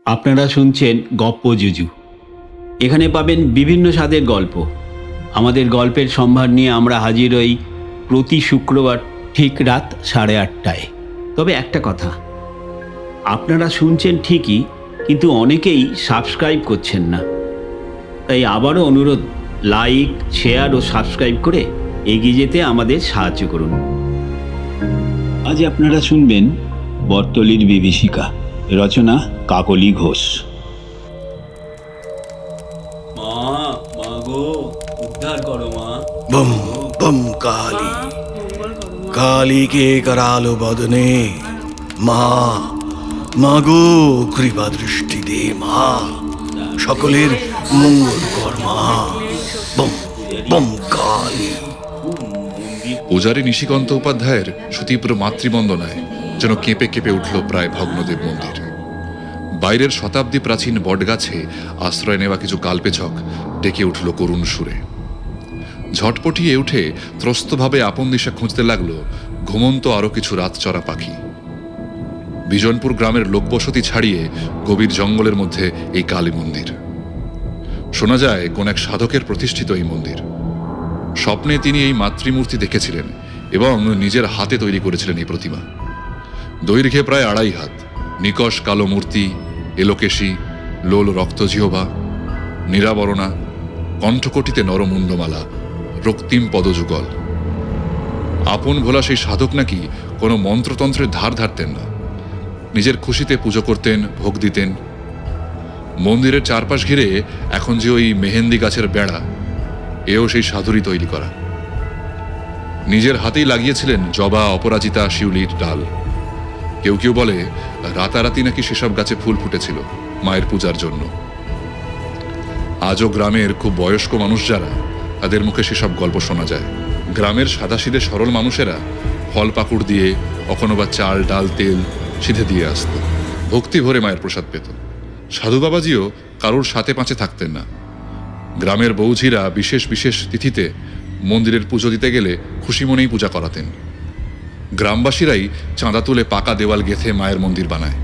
আপনারা শুনছেন গপ্প জুজু। এখানে পাবেন বিভিন্ন স্বাদের গল্প। আমাদের গল্পের সম্ভার নিয়ে আমরা হাজির হই প্রতি শুক্রবার ঠিক রাত 8:30টায়। তবে একটা কথা, আপনারা শুনছেন ঠিকই, কিন্তু অনেকেই সাবস্ক্রাইব করছেন না। তাই আবারও অনুরোধ, লাইক, শেয়ার ও সাবস্ক্রাইব করে এগিয়ে যেতে আমাদের সাহায্য করুন। আজ আপনারা শুনবেন বর্তলির বিভীষিকা, রচনা কাকলি ঘোষ। মা, মা গো, উদ্ধার করো মা। बम बम काली काली के करालो बदने মা মাগো কৃপা দৃষ্টি দে মা, সকলের মঙ্গল কর মা। বম বম কালী। পূজারী নিশিকান্ত উপাধ্যায়ের সুতীব্র মাতৃবন্দনায় যেন কেঁপে কেঁপে উঠল প্রায় ভগ্নদেব মন্দির। বাইরের শতাব্দী প্রাচীন বটগাছে আশ্রয় নেওয়া কিছু কালপেছক ডেকে উঠল করুণ সুরে। ঝটপটিয়ে উঠে ত্রস্তভাবে আপন দিশা খুঁজতে লাগলো ঘুমন্ত আরো কিছু রাতচরা পাখি। বিজনপুর গ্রামের লোকবসতি ছাড়িয়ে গভীর জঙ্গলের মধ্যে এই কালী মন্দির। শোনা যায় কোন এক সাধকের প্রতিষ্ঠিত এই মন্দির। স্বপ্নে তিনি এই মাতৃমূর্তি দেখেছিলেন এবং নিজের হাতে তৈরি করেছিলেন এই প্রতিমা। দৈর্ঘ্যে প্রায় 2.5 হাত, নিকষ কালো মূর্তি, এলোকেশী, লোল রক্তজিহ্বা, নিরাবরণা, কণ্ঠকটিতে নরমুণ্ডমালা, রক্তিম পদযুগল। আপন ভোলা সেই সাধক নাকি কোনো মন্ত্রতন্ত্রের ধার ধারতেন না। নিজের খুশিতে পুজো করতেন, ভোগ দিতেন। মন্দিরের চারপাশ ঘিরে এখন যে ওই মেহেন্দি গাছের বেড়া, এও সেই সাধুরই তৈরি করা। নিজের হাতেই লাগিয়েছিলেন জবা, অপরাজিতা, শিউলির ডাল। কেউ কেউ বলে রাতারাতি নাকি সেসব গাছে ফুল ফুটেছিল মায়ের পূজার জন্য। আজও গ্রামের খুব বয়স্ক মানুষ যারা, তাদের মুখে সেসব গল্প শোনা যায়। গ্রামের সাদাসিধে সরল মানুষেরা ফল পাকুড় দিয়ে, কখনো বা চাল, ডাল, তেল সিধে দিয়ে আসত। ভক্তি ভরে মায়ের প্রসাদ পেত। সাধু বাবাজিও কারোর সাথে পাঁচে থাকতেন না। গ্রামের বৌঝিরা বিশেষ বিশেষ তিথিতে মন্দিরের পুজো দিতে গেলে খুশি মনেই পূজা করাতেন। গ্রামবাসীরাই চাঁদা তুলে পাকা দেওয়াল গেঁথে মায়ের মন্দির বানায়।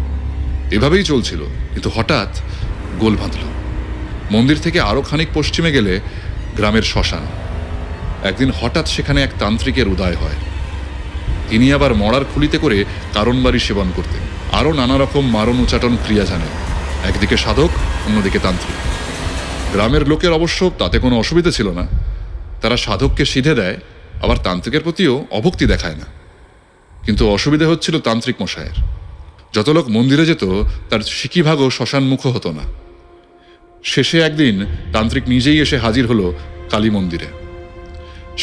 এভাবেই চলছিল, কিন্তু হঠাৎ গোল বাঁধল। মন্দির থেকে আরো খানিক পশ্চিমে গেলে গ্রামের শ্মশান। একদিন হঠাৎ সেখানে এক তান্ত্রিকের উদয় হয়। তিনি আবার মরার খুলিতে করে কারণবাড়ি সেবন করতেন। আরো নানা রকম মারণ উচাটন ক্রিয়া জানেন। একদিকে সাধক, অন্যদিকে তান্ত্রিক। গ্রামের লোকের অবশ্য তাতে কোনো অসুবিধা ছিল না। তারা সাধককে সিধে দেয়, আবার তান্ত্রিকের প্রতিও অভক্তি দেখায় না। কিন্তু অসুবিধা হচ্ছিল তান্ত্রিক মশায়ের। যত লোক মন্দিরে যেত তার সিকিভাগও শ্মশানমুখ হতো না। শেষে একদিন তান্ত্রিক নিজেই এসে হাজির হলো কালী মন্দিরে।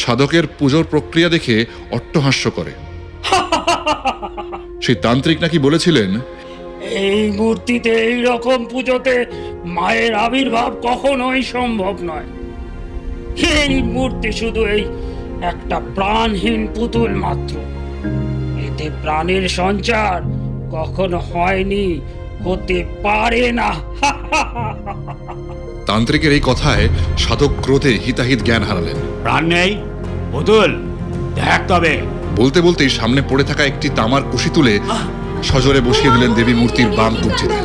সাধকের পুজোর প্রক্রিয়া দেখে অট্টহাস্য করে। সেই তান্ত্রিক নাকি বলেছিলেন, এই মূর্তিতে এই রকম পুজোতে মায়ের আবির্ভাব কখনোই সম্ভব নয়। এই মূর্তি শুধু এই একটা প্রাণহীন পুতুল মাত্র। এতে প্রাণের সঞ্চার কখনো হয়নি, হতে পারে না। তান্ত্রিকের এই কথায় সাধক ক্রোধে হিতাহিত জ্ঞান হারালেন। প্রাণ নেই পুতুল, দেখ তবে। বলতে বলতেই সামনে পড়ে থাকা একটি তামার কুশি তুলে সজোরে বসিয়ে দিলেন দেবী মূর্তির বাম কবজিতে।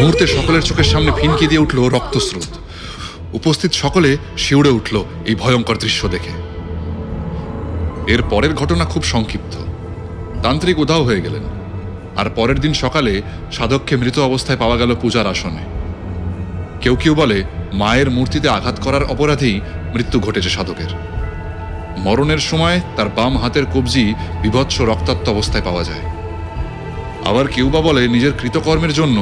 মুহূর্তে সকলের চোখের সামনে ফিনকি দিয়ে উঠল রক্তস্রোত। উপস্থিত সকলে শিউরে উঠল এই ভয়ঙ্কর দৃশ্য দেখে। এর পরের ঘটনা খুব সংক্ষিপ্ত। তান্ত্রিক উধাও হয়ে গেলেন, আর পরের দিন সকালে সাধককে মৃত অবস্থায় পাওয়া গেল পূজার আসনে। কেউ কেউ বলে মায়ের মূর্তিতে আঘাত করার অপরাধেই মৃত্যু ঘটেছে সাধকের। মরণের সময় তার বাম হাতের কবজি বিভৎস রক্তাক্ত অবস্থায় পাওয়া যায়। আবার কেউ বা বলে নিজের কৃতকর্মের জন্য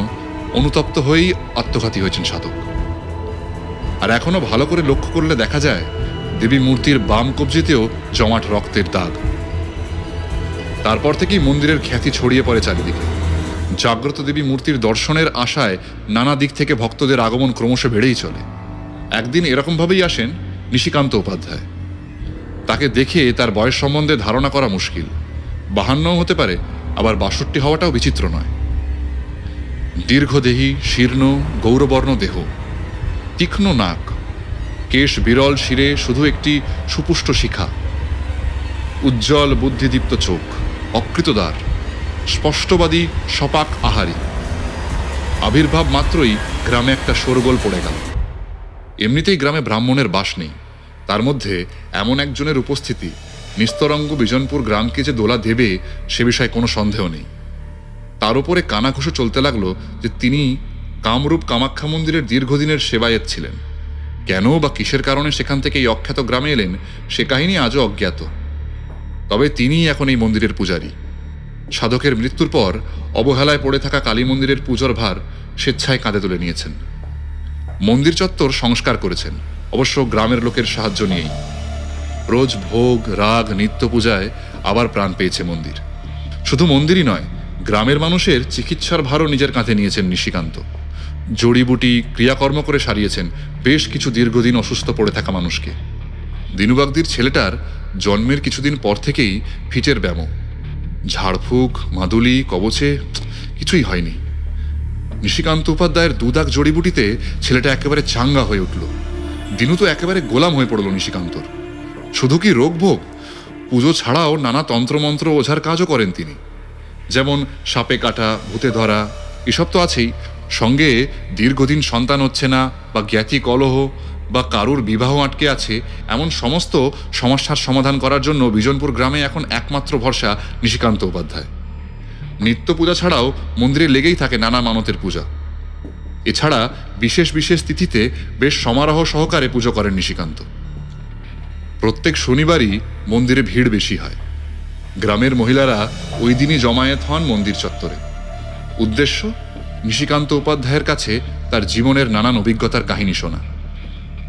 অনুতপ্ত হয়েই আত্মঘাতী হয়েছেন সাধক। আর এখনো ভালো করে লক্ষ্য করলে দেখা যায় দেবী মূর্তির বাম কবজিতেও জমাট রক্তের দাগ। তারপর থেকেই মন্দিরের খ্যাতি ছড়িয়ে পড়ে চারিদিকে। জাগ্রত দেবী মূর্তির দর্শনের আশায় নানা দিক থেকে ভক্তদের আগমন ক্রমশ বেড়েই চলে। একদিন এরকমভাবেই আসেন নিশিকান্ত উপাধ্যায়। তাকে দেখে তার বয়স সম্বন্ধে ধারণা করা মুশকিল। 52 হতে পারে, আবার 62 হওয়াটাও বিচিত্র নয়। দীর্ঘদেহী, শীর্ণ, গৌরবর্ণ দেহ, তীক্ষ্ণ নাক, কেশ বিরল শিরে শুধু একটি সুপুষ্ট শিখা, উজ্জ্বল বুদ্ধিদীপ্ত চোখ, অকৃতদার, স্পষ্টবাদী, সপাক আহারী। আবির্ভাব মাত্রই গ্রামে একটা শোরগোল পড়ে গেল। এমনিতেই গ্রামে ব্রাহ্মণের বাস নেই, তার মধ্যে এমন একজনের উপস্থিতি নিস্তরঙ্গ বিজনপুর গ্রামকে যে দোলা দেবে সে বিষয়ে কোনো সন্দেহ নেই। তার উপরে কানাঘুষো চলতে লাগলো যে তিনি কামরূপ কামাখ্যা মন্দিরের দীর্ঘদিনের সেবায়েত ছিলেন। কেন বা কিসের কারণে সেখান থেকে এই অখ্যাত গ্রামে এলেন সে কাহিনী আজও অজ্ঞাত। তবে তিনিই এখন এই মন্দিরের পূজারী। সাধকের মৃত্যুর পর অবহেলায় পড়ে থাকা কালী মন্দিরের পুজোর ভার স্বেচ্ছায় কাঁধে তুলে নিয়েছেন। মন্দির চত্বর সংস্কার করেছেন, অবশ্য গ্রামের লোকের সাহায্য নিয়েই। রোজ ভোগ, রাগ, নিত্য পূজায় আবার প্রাণ পেয়েছে মন্দির। শুধু মন্দিরই নয়, গ্রামের মানুষের চিকিৎসার ভারও নিজের কাঁধে নিয়েছেন নিশিকান্ত। জড়িবুটি ক্রিয়াকর্ম করে সারিয়েছেন বেশ কিছু দীর্ঘদিন অসুস্থ পড়ে থাকা মানুষকে। দিনুবাগদির ছেলেটার জন্মের কিছুদিন পর থেকেই ফিটের ব্যামো, ঝাড়ফুঁক, মাদুলি, কবচে কিছুই হয়নি। নিশিকান্ত উপাধ্যায়ের দুদাক জড়িবুটিতে ছেলেটা একেবারে চাঙ্গা হয়ে উঠল। দিনু তো একেবারে গোলাম হয়ে পড়ল নিশিকান্তর। শুধু কি রোগভোগ, পুজো ছাড়াও নানা তন্ত্রমন্ত্র ওঝার কাজও করেন তিনি। যেমন সাপে কাটা, ভূতে ধরা, এসব তো আছেই, সঙ্গে দীর্ঘদিন সন্তান হচ্ছে না বা জ্ঞাতি কলহ বা কারুর বিবাহ আটকে আছে এমন সমস্ত সমস্যার সমাধান করার জন্য বিজনপুর গ্রামে এখন একমাত্র ভরসা নিশিকান্ত উপাধ্যায়। নিত্য পূজা ছাড়াও মন্দিরে লেগেই থাকে নানা মানতের পূজা। এছাড়া বিশেষ বিশেষ তিথিতে বেশ সমারোহ সহকারে পুজো করেন নিশিকান্ত। প্রত্যেক শনিবারই মন্দিরে ভিড় বেশি হয়। গ্রামের মহিলারা ওই দিনই জমায়েত হন মন্দির চত্বরে। উদ্দেশ্য নিশিকান্ত উপাধ্যায়ের কাছে তার জীবনের নানান অভিজ্ঞতার কাহিনী শোনা।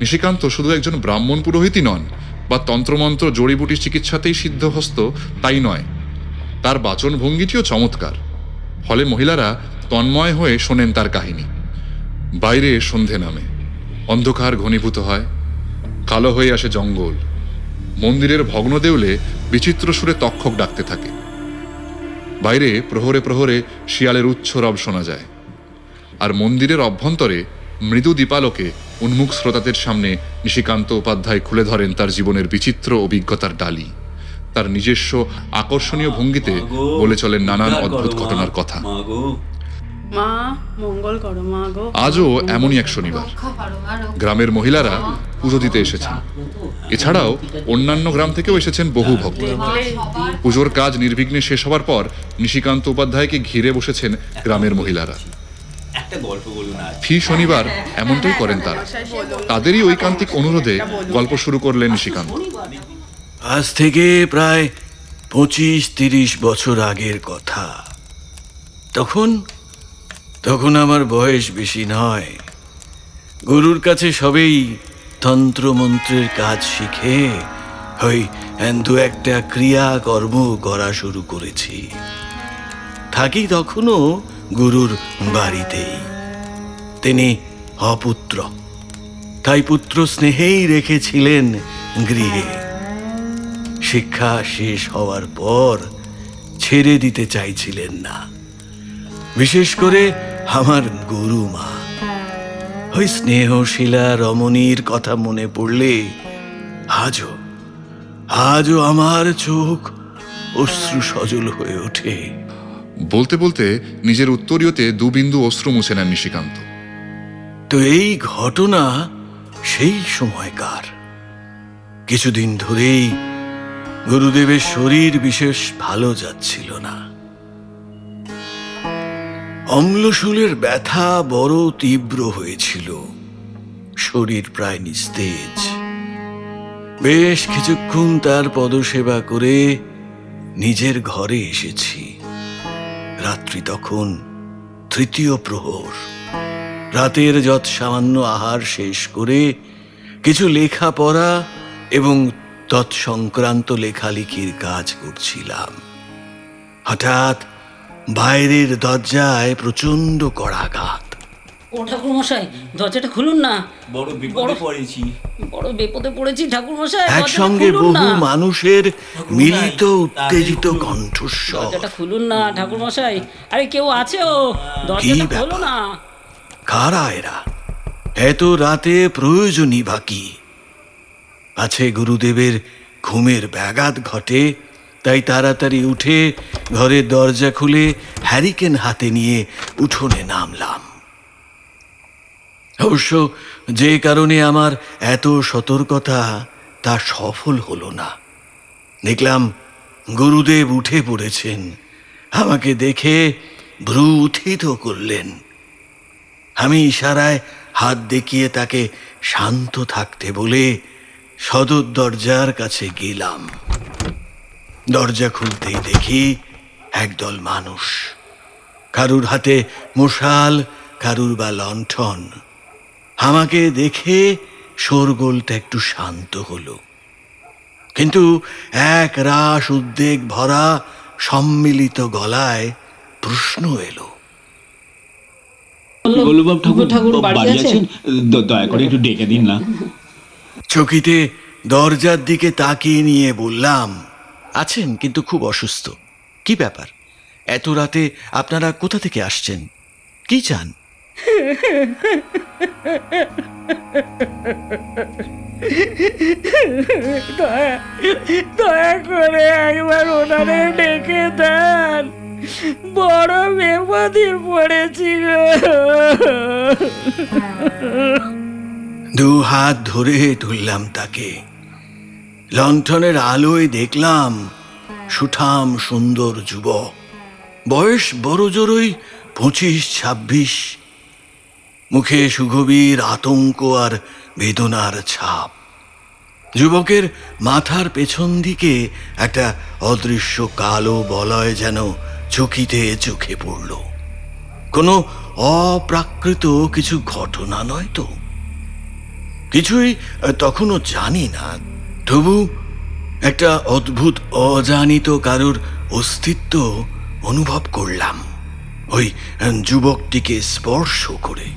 নিশিকান্ত শুধু একজন ব্রাহ্মণ পুরোহিতই নন বা তন্ত্রমন্ত্র জড়িবুটি চিকিৎসাতেই সিদ্ধহস্ত তাই নয়, তার বাচন ভঙ্গিটিও চমৎকার। ফলে মহিলারা তন্ময় হয়ে শোনেন তার কাহিনী। বাইরে সন্ধে নামে, অন্ধকার ঘনীভূত হয়, কালো হয়ে আসে জঙ্গল। মন্দিরের ভগ্ন দেউলে বিচিত্র সুরে তক্ষক ডাকতে থাকে। বাইরে প্রহরে প্রহরে শিয়ালের উচ্চ রব শোনা যায়। আর মন্দিরের অভ্যন্তরে মৃদু দীপালোকে উন্মুখ শ্রোতাদের সামনে নিশিকান্ত উপাধ্যায় খুলে ধরেন তার জীবনের বিচিত্র অভিজ্ঞতার ডালি। তার নিজস্ব আকর্ষণীয় ভঙ্গিতে বলে চলেন নানান অদ্ভুত ঘটনার কথা। মা মঙ্গল করো মা গো। আজও এমনই এক শনিবার গ্রামের মহিলারা পুজো দিতে এসেছেন। এছাড়াও অন্যান্য গ্রাম থেকেও এসেছেন বহু ভক্ত। পুজোর কাজ নির্বিঘ্নে শেষ হওয়ার পর নিশিকান্ত উপাধ্যায়কে ঘিরে বসেছেন গ্রামের মহিলারা। একটা গল্প বলুন। ফি শনিবার এমনটাই করেন তারা। তাদেরই ঐকান্তিক অনুরোধে গল্প শুরু করলেন নিশিকান্ত। আজ থেকে প্রায় 25-30 বছর আগের কথা। তখন আমার বয়স বেশি নয়। গুরুর কাছে সবেই তন্ত্রমন্ত্রের কাজ শিখে ওই দু একটা ক্রিয়াকর্ম করা শুরু করেছি। থাকি তখনও গুরুর বাড়িতেই। তিনি অপুত্র, তাই পুত্র স্নেহেই রেখেছিলেন গৃহে। শিক্ষা শেষ হওয়ার পর ছেড়ে দিতে চাইছিলেন না। বিশেষ করে আমার গুরুমা। ওই স্নেহশীলা রমণীর কথা মনে পড়লে আজও আমার চোখ অশ্রু সজল হয়ে ওঠে। বলতে বলতে নিজের উত্তরীয়তে 2 বিন্দু অশ্রু মুছে নেন নিশিকান্ত। তো এই ঘটনা সেই সময়কার। কিছুদিন ধরেই গুরুদেবের শরীর বিশেষ ভালো যাচ্ছিল না। অম্লশূলের ব্যথা বড় তীব্র হয়েছিল। শরীর প্রায় নিস্তেজ। বেশ কিছুক্ষণ তার পদসেবা করে নিজের ঘরে এসেছি। রাত্রি তখন 3য় প্রহর। রাতের যৎ সামান্য আহার শেষ করে কিছু লেখাপড়া এবং তৎসংক্রান্ত লেখালেখির কাজ করছিলাম। হঠাৎ বাইরের দরজায় প্রচণ্ড কড়াঘাত। ও ঠাকুর মশাই, দরজাটা খুলুন না। বড় পড়েছি। বড় বিপদে পড়েছি ঠাকুর মশাই, একসঙ্গে বহু মানুষের মিলিত উত্তেজিত কণ্ঠস্বর। দরজাটা খুলুন না ঠাকুর মশাই। আরে কেউ আছে? ও দরজাটা ব্যাপার? খোলো না। কারা এরা? এত রাতে প্রয়োজনই বাকি আছে। গুরুদেবের ঘুমের ব্যাঘাত ঘটে, তাই তাড়াতাড়ি উঠে ঘরের দরজা খুলে হ্যারিকেন হাতে নিয়ে উঠোনে নামলাম। অবশ্য যে কারণে আমার এত সতর্কতা তা সফল হলো না। দেখলাম গুরুদেব উঠে পড়েছেন। আমাকে দেখে ভ্রু উত্থিত করলেন। আমি ইশারায় হাত দেখিয়ে তাকে শান্ত থাকতে বলে সদর দরজার কাছে গেলাম। দরজা খুলতেই দেখি একদল মানুষ, কারুর হাতে মশাল, কারুর বা লণ্ঠন। আমাকে দেখে শোরগোলটা একটু শান্ত হলো, কিন্তু এক রাশ উদ্বেগ ভরা সম্মিলিত গলায় প্রশ্ন এলো। গোলবাব ঠাকুর বাড়ি আছেন? দয়া করে একটু ডেকে দিন না। চকিতে দরজার দিকে তাকিয়ে নিয়ে বললাম, আছেন, কিন্তু খুব অসুস্থ। কি ব্যাপার? এত রাতে আপনারা কোথা থেকে আসছেন? কি চান? দয়া করে একবার ওনারে ডেকে দেন, বড় বিপদে পড়েছি গো। দু হাত ধরে তুললাম তাকে। লণ্ঠনের আলোয় দেখলাম সুঠাম সুন্দর যুবক, বয়স বড় জোরই 25-26। মুখে সুগভীর আতঙ্ক আর বেদনার ছাপ। যুবকের মাথার পেছন দিকে একটা অদৃশ্য কালো বলয় যেন চকিতে চোখে পড়ল। কোনো অপ্রাকৃত কিছু ঘটনা নয় তো? কিছুই তখনও জানি না, তবু একটা অদ্ভুত অজানিত কারুর অস্তিত্ব অনুভব করলাম ওই যুবকটিকে স্পর্শ করে।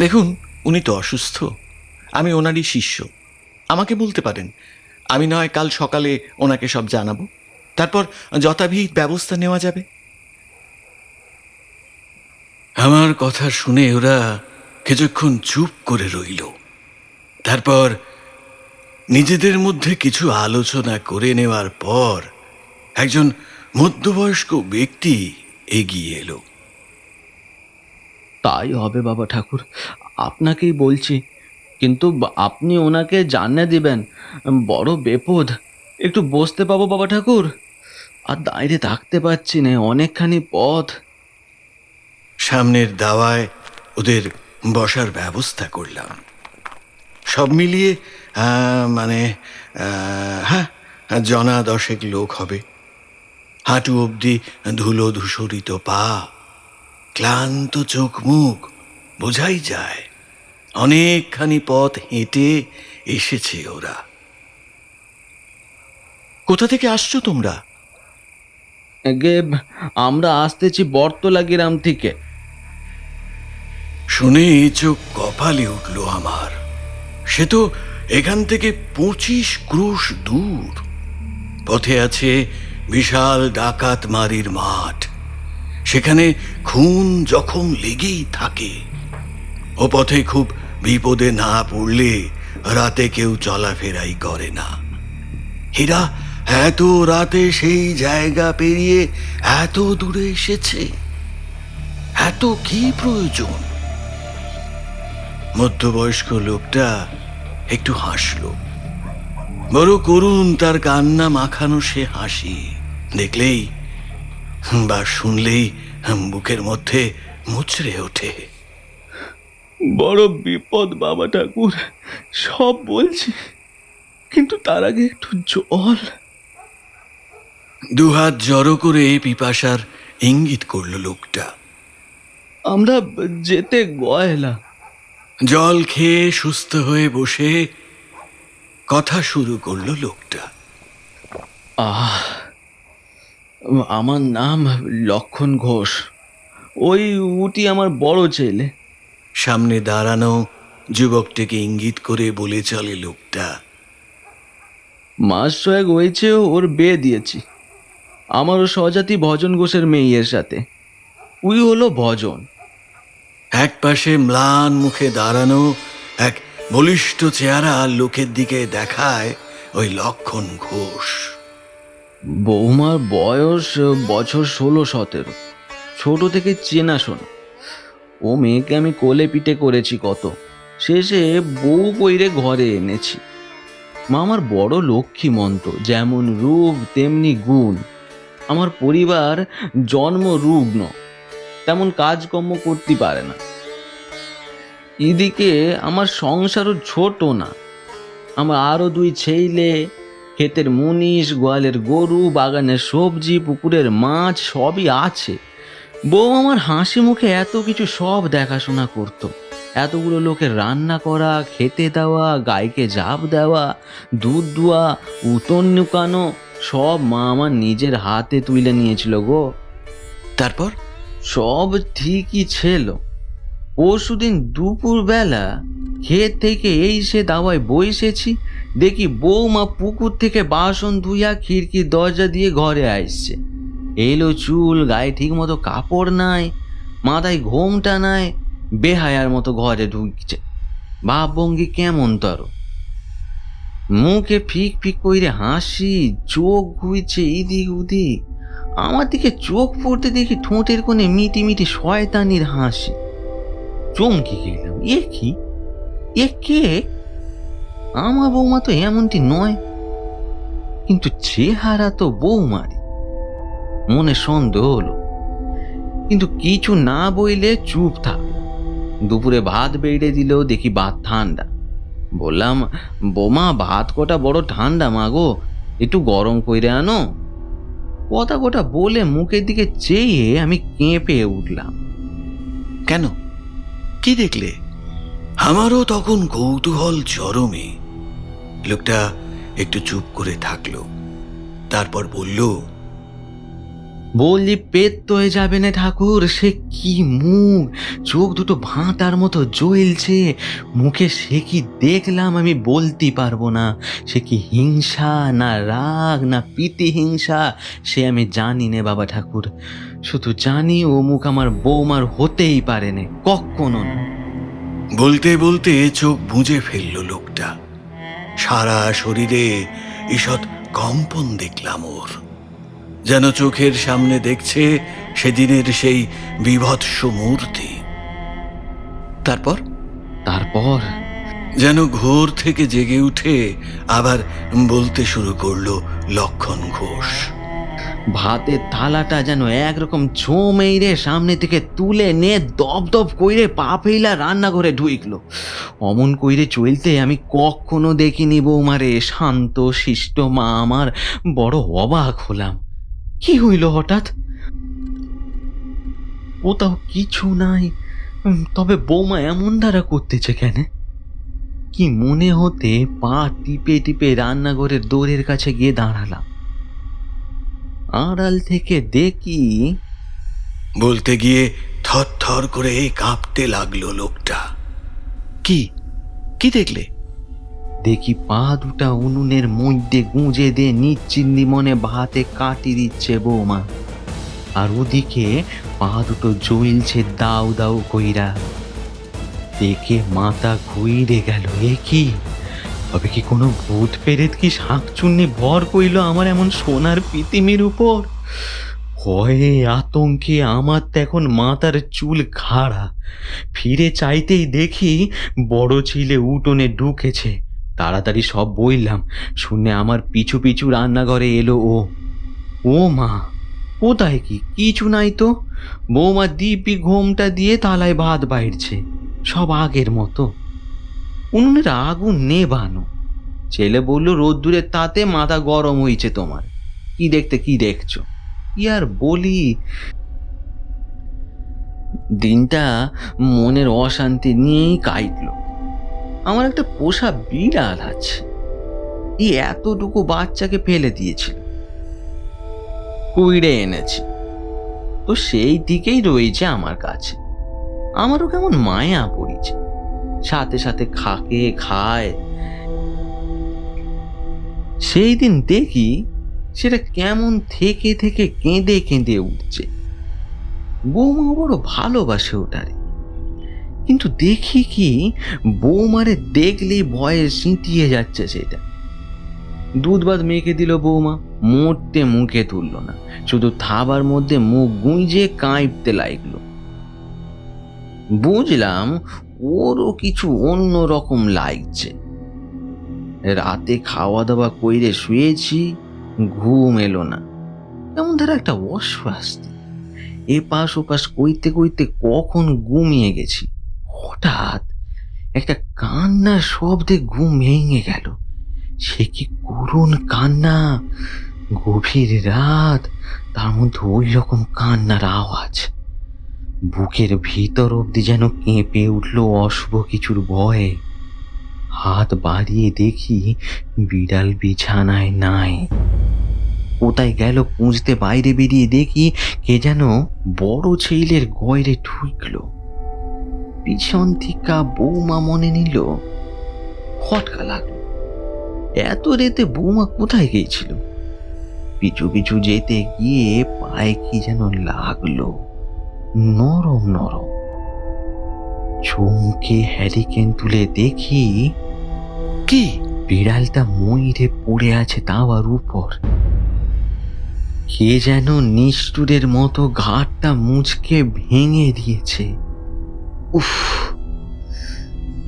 দেখুন, উনি তো অসুস্থ, আমি ওনারই শিষ্য। আমাকে বলতে পারেন, আমি নয় কাল সকালে ওনাকে সব জানাবো, তারপর যথাবিহিত ব্যবস্থা নেওয়া যাবে। আমার কথা শুনে ওরা কিছুক্ষণ চুপ করে রইল। তারপর নিজেদের মধ্যে কিছু আলোচনা করে নেওয়ার পর একজন মধ্যবয়স্ক ব্যক্তি এগিয়ে এলো। তাই হবে বাবা ঠাকুর, আপনাকেই বলছি। কিন্তু আপনি ওনাকে জানিয়ে দিবেন, বড় বিপদ। একটু বসতে পাবো বাবা ঠাকুর? আর দাঁড়িয়ে থাকতে পারছি না, অনেকখানি পথ। সামনের দাওয়ায় ওদের বসার ব্যবস্থা করলাম। সব মিলিয়ে হ্যাঁ, জনা 10 লোক হবে। হাঁটু অবধি ধুলো ধূসরিত পা, ক্লান্ত চোখ মুখ, বোঝাই যায় অনেকখানি পথ হেঁটে এসেছে ওরা। কোথা থেকে আসছো তোমরা? গে আমরা আসতেছি বর্তলা গ্রাম থেকে। শুনে চোখ কপালে উঠল আমার। সে তো এখান থেকে 25 ক্রোশ দূর। পথে আছে বিশাল ডাকাত মারির মাঠ, সেখানে খুন জখম লেগেই থাকে। ও পথে খুব বিপদে না পড়লে রাতে কেউ চলাফেরাই করে না। এরা এত রাতে সেই জায়গা পেরিয়ে এত দূরে এসেছে, এত কি প্রয়োজন? মধ্যবয়স্ক লোকটা একটু হাসল। বড় করুণ তার কান্না মাখানো সে হাসি। দেখলেই বা শুনলেই বুকের মধ্যে মুচড়ে ওঠে। বড় বিপদ বাবা ঠাকুর, সব বলছি, কিন্তু তার আগে একটু জল। দুহাত জড়ো করে পিপাসার ইঙ্গিত করল লোকটা। আমরা যেতে গয়লা। জল খেয়ে সুস্থ হয়ে বসে কথা শুরু করলো লোকটা। আমার নাম লক্ষণ ঘোষ, ওই উটি আমার বড় ছেলে। সামনে দাঁড়ানো যুবকটিকে ইঙ্গিত করে বলে চলে লোকটা। মাস ছয়েক হয়েছে ওর বিয়ে দিয়েছি আমারও স্বজাতি ভজন ঘোষের মেয়ের সাথে। উই হলো ভজন। এক পাশে ম্লান মুখে দাঁড়ানো এক বলিষ্ঠ চেহারা লোকের দিকে দেখায় ওই লক্ষণ ঘোষ। বৌমার বয়স বছর 16-17, ছোট থেকে চেনাশোনা। ও মেয়েকে আমি কোলে পিঠে করেছি কত, শেষে বউ কইরে ঘরে এনেছি। মা আমার বড় লক্ষ্মীমন্ত, যেমন রূপ তেমনি গুণ। আমার পরিবার জন্ম রুগ্ন, তেমন কাজকর্ম করতে পারে না। এদিকে আমার সংসারও ছোট না, আমার আরও 2 ছেলে, ক্ষেতের মুনিশ, গোয়ালের গরু, বাগানের সবজি, পুকুরের মাছ সবই আছে। বউ আমার হাসি মুখে এত কিছু সব দেখাশোনা করতো। এতগুলো লোকের রান্না করা, খেতে দেওয়া, গাইকে জাপ দেওয়া, দুধ দুয়া, উতন নুকানো সব মা আমার নিজের হাতে তুলে নিয়েছিল গো। তারপর সব ঠিকই ছিল। পরশুদিন দুপুরবেলা ক্ষেত থেকে সে দাওয়ায় বসেছি, দেখি বৌমা পুকুর থেকে বাসন ধুইয়া খিড়কির দরজা দিয়ে ঘরে আসছে। এলো চুল, গায়ে ঠিক মতো কাপড় নাই, মাথায় ঘোমটা নাই, বেহায়ার মতো ঘরে ঢুকছে। ভাবভঙ্গি কেমন তর, মুখে ফিক ফিক কইরে হাসি, চোখ ঘুরছে এদিক ওদিক। আমার দিকে চোখ পড়তে দেখি ঠোঁটের কোণে মিটি মিটি শয়তানির হাসি। চমকে গেলাম, এ কি, এ কে? আমার বৌমা তো এমনটি নয়, কিন্তু চেহারা তো বৌমারই। মনে সন্দেহ হলো, কিন্তু কিছু না বইলে চুপ থাক। দুপুরে ভাত বেড়ে দিলেও দেখি ভাত ঠান্ডা। বললাম, বোমা ভাত কটা বড় ঠান্ডা মা গো, একটু গরম কইরে আনো। কথা কটা বলে মুখের দিকে চেয়ে আমি কেঁপে উঠলাম। কেন, কি দেখলে? আমারও তখন কৌতূহল চরমে। লোকটা একটু চুপ করে থাকলো, তারপর বলল, বললি পেট তো হয়ে যাবে না ঠাকুর, সে কি মুখ, চোখ দুটো ভাঁটার মতো জ্বলছে। মুখে সে কি দেখলাম আমি বলতে পারবো না। সে কি হিংসা না রাগ না প্রীতি হিংসা, সে আমি জানি না বাবা ঠাকুর। শুধু জানি ও মুখ আমার বৌমার হতেই পারে না, কখনো না। বলতে বলতে চোখ বুজে ফেলল লোকটা। সারা শরীরে ঈষৎ কম্পন দেখলাম ওর, যেন চোখের সামনে দেখছে সেদিনের সেই বিভৎস মূর্তি। তারপর তারপর যেন ঘোর থেকে জেগে উঠে আবার বলতে শুরু করলো লক্ষণ ঘোষ। ভাতের থালাটা যেন একরকম ছোমেইরে সামনে থেকে তুলে নে দপ দপ কইরে পা ফেলা রান্নাঘরে ঢুকলো। অমন কইরে চলতে আমি কখনো দেখিনি বৌমারে। শান্ত শিষ্ট মা আমার, বড় অবাক হলাম। কি হইল হঠাৎ? কোথাও কিছু নাই, তবে বৌমা এমন ধারা করতেছে কেন? কি মনে হতে পা টিপে টিপে রান্নাঘরের দোরের কাছে গিয়ে দাঁড়ালাম। আড়াল থেকে দেখি, বলতে গিয়ে থর থর করে কাঁপতে লাগলো লোকটা। কি কি দেখলে? দেখি পা দুটা উনুনের মধ্যে গুঁজে দিয়ে নিশ্চিন্দি মনে ভাতে কাটি দিচ্ছে বৌমা, আর ওদিকে পা দুটো জ্বলছে দাউ দাউ কইরা। দেখে মাথা ঘুইরে গেল, এ কি, তবে কি কোনো ভূত পেরেত কি শাঁকচুন্নি ভর কইল আমার এমন সোনার পৃথিবীর উপর? ভয়ে আতঙ্কে আমার তো এখন মাথার চুল খাড়া। ফিরে চাইতেই দেখি বড় ছেলে উঠোনে ঢুকেছে। তাড়াতাড়ি সব বললাম, শুনে আমার পিছু পিছু রান্নাঘরে এলো ও। ও মা, কোথায় কি, কিছু নাই তো। বৌমা দিব্যি ঘোমটা দিয়ে তালায় ভাত বাইরছে, সব আগের মতো। উনুনের আগুন নেবানো। ছেলে বলল, রোদ্দুরের তাতে মাথা গরম হয়েছে তোমার, কি দেখতে কি দেখছো। কি আর বলি, দিনটা মনের অশান্তি নিয়েই কাটলো। আমার একটা পোষা বিড়াল আছে, এই এতটুকু বাচ্চাকে ফেলে দিয়েছিল, কুইড়ে এনেছি। তো সেই দিকেই রয়েছে আমার কাছে। আমারও কেমন মায়া পড়েছে, সাথে সাথে খাকে খায়। সেই দিন দেখি সেটা কেমন থেকে থেকে কেঁদে কেঁদে উঠছে। বৌমা বড় ভালোবাসে ওটারে, কিন্তু দেখি কি বৌমারে দেখলেই ভয়ে সিঁটিয়ে যাচ্ছে সেটা। দুধ ভাত মেখে দিল বৌমা, মোটে মুখে তুলল না, শুধু থাবার মধ্যে মুখ গুঁজে কাঁপতে লাগলো। বুঝলাম ওরও কিছু অন্য রকম লাগছে। রাতে খাওয়া দাওয়া কইরে শুয়েছি, ঘুম এলো না, কেমন ধর একটা অস্বস্তি। এপাশ ওপাশ কইতে কইতে কখন ঘুমিয়ে গেছি। হঠাৎ একটা কান্নার শব্দে ঘুম ভেঙে গেল। সে কি করুণ কান্না! গভীর রাত, তার মধ্যে ওই রকম কান্নার আওয়াজ। বুকের ভিতর অব্দি যেন কেঁপে উঠল অশুভ কিছুর ভয়ে। হাত বাড়িয়ে দেখি বিড়াল বিছানায় নাই। কোথায় গেল খুঁজতে বাইরে বেরিয়ে দেখি কে যেন বড় ছেলের গয়রে ঢুকলো। পিছন থেকে বৌমা মনে নিল। খটকা লাগলো, এত রেতে বৌমা কোথায় গিয়েছিল? পিছু পিছু যেতে গিয়ে পায়ে কি যেন লাগলো, নরম নরম। চমকে হ্যারিকেন তুলে দেখি কি? বিড়ালটা ময়ূরে পড়ে আছে তাওয়ার উপর। কে যেন নিষ্ঠুরের মতো ঘাটটা মুচকে ভেঙে দিয়েছে। উফ,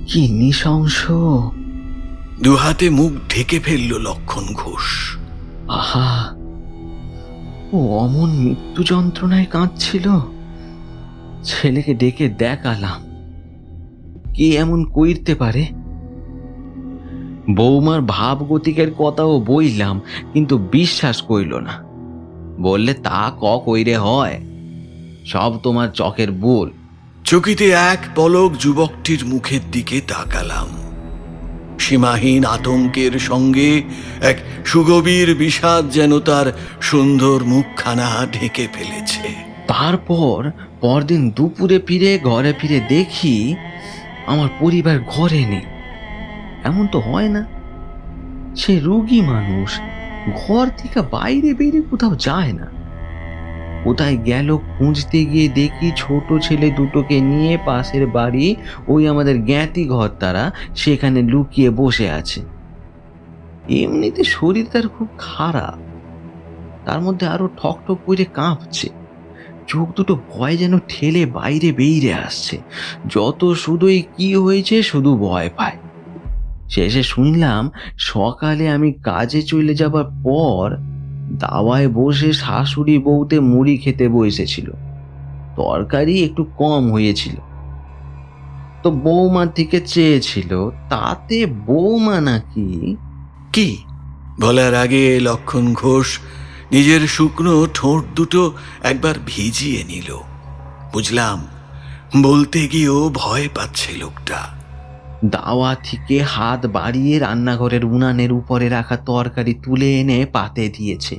কি নৃশংস! দুহাতে মুখ ঢেকে ফেলল লক্ষণ ঘোষ। আহা, ও অমন মৃত্যু যন্ত্রণায় কাঁদছিল। ছেলেকে ডেকে দেখালাম, কে এমন কইরতে পারে? বৌমার ভাবগতিকের কথাও বইলাম, কিন্তু বিশ্বাস কইল না। বললে তা কইরে হয়, সব তোমার চকের ভুল। চকিতে এক পলক যুবকটির মুখের দিকে তাকালাম। সীমাহীন আতঙ্কের সঙ্গে এক সুগভীর বিষাদ যেন তার সুন্দর মুখখানা ঢেকে ফেলেছে। তারপর পরদিন দুপুরে ফিরে ঘরে ফিরে দেখি আমার পরিবার ঘরে নেই। এমন তো হয় না, সে রোগী মানুষ, ঘর থেকে বাইরে বেরিয়ে কোথাও যায় না। কোথায় গেল খুঁজতে গিয়ে দেখি ছোট ছেলে দুটোকে নিয়ে পাশের বাড়ি ওই আমাদের জ্ঞাতি ঘর তারা সেখানে লুকিয়ে বসে আছে। এমনিতে শরীর তার খুব খারাপ, তার মধ্যে আরো ঠক ঠক করে কাঁপছে। চোখ দুটো ভয় যেন ঠেলে বাইরে বেরিয়ে আসছে। যত শুধুই কি হয়েছে শুধু ভয় পায়। শেষে শুনলাম সকালে আমি কাজে চলে যাবার পর দাওয়ায় বসে শাশুড়ি বউতে মুড়ি খেতে বসেছিল। তরকারি একটু কম হয়েছিল, তো বৌমা থেকে চেয়েছিল, তাতে বৌমা নাকি। কি বলার আগে লক্ষণ ঘোষ নিজের শুকনো ঠোঁট দুটো একবার ভিজিয়ে নিল। বুঝলাম বলতে গিয়েও ভয় পাচ্ছে লোকটা। দাওয়া থেকে হাত বাড়িয়ে রান্নাঘরের উনানের উপরে রাখা তরকারি তুলে এনে পাতে দিয়েছে।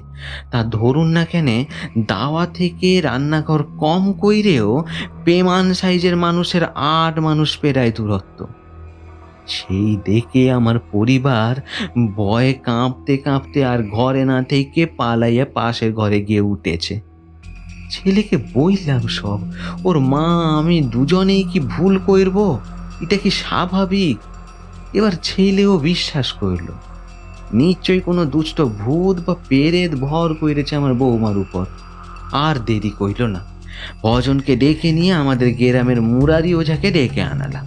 তা ধরুন না কেন, দাওয়া থেকে রান্নাঘর কম কইরেও পেমান সাইজের মানুষের 8 মানুষ পেরায় দূরত্ব। সেই দেখে আমার পরিবার ভয়ে কাঁপতে কাঁপতে আর ঘরে না থেকে পালাইয়া পাশের ঘরে গিয়ে উঠেছে। ছেলেকে বললাম সব, ওর মা আমি দুজনেই কি ভুল করব? এটা কি স্বাভাবিক? এবার ছেলেও বিশ্বাস করল, নিশ্চয়ই কোনো দুষ্ট ভূত বা পেরেত ভর করেছে আমার বৌমার উপর। আর দেরি কইল না, ভজনকে ডেকে নিয়ে আমাদের গ্রামের মুরারি ওঝাকে ডেকে আনালাম।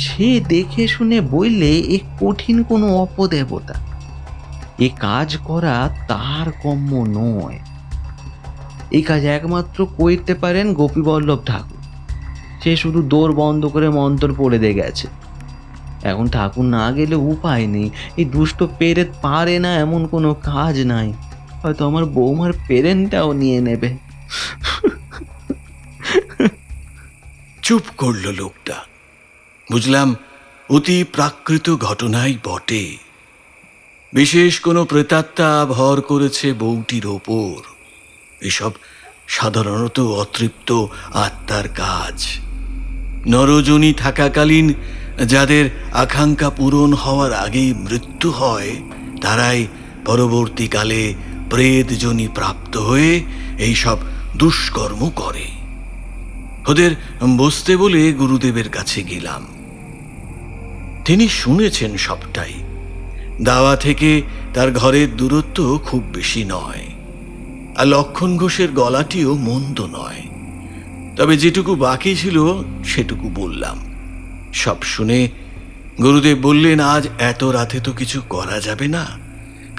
সে দেখে শুনে বললে এ কঠিন কোনো অপদেবতা, এ কাজ করা তার কম্য নয়। এই কাজ একমাত্র করতে পারেন গোপীবল্লভ ঠাকুর। সে শুধু দোর বন্ধ করে মন্ত্র পড়ে দিয়ে গেছে। এখন ঠাকুর না গেলে উপায় নেই। এই দুষ্ট পেরেত পারে না এমন কোনো কাজ নাই। হয়তো আমার বৌমার পেরেনটাও নিয়ে নেবে। চুপ করল লোকটা। বুঝলাম অতি প্রাকৃত ঘটনাই বটে। বিশেষ কোনো প্রেতাত্মা ভর করেছে বউটির ওপর। এসব সাধারণত অতৃপ্ত আত্মার কাজ। নরজনী থাকাকালীন যাদের আকাঙ্ক্ষা পূরণ হওয়ার আগেই মৃত্যু হয়, তারাই পরবর্তীকালে প্রেতজনী প্রাপ্ত হয়ে এইসব দুষ্কর্ম করে। ওদের বসতে বলে গুরুদেবের কাছে গেলাম। তিনি শুনেছেন সবটাই। দাওয়া থেকে তার ঘরের দূরত্ব খুব বেশি নয়, আর লক্ষণ ঘোষের গলাটিও মন্দ নয়। তবে যেটুকু বাকি ছিল সেটুকু বললাম। সব শুনে গুরুদেব বললেন, আজ এত রাতে তো কিছু করা যাবে না,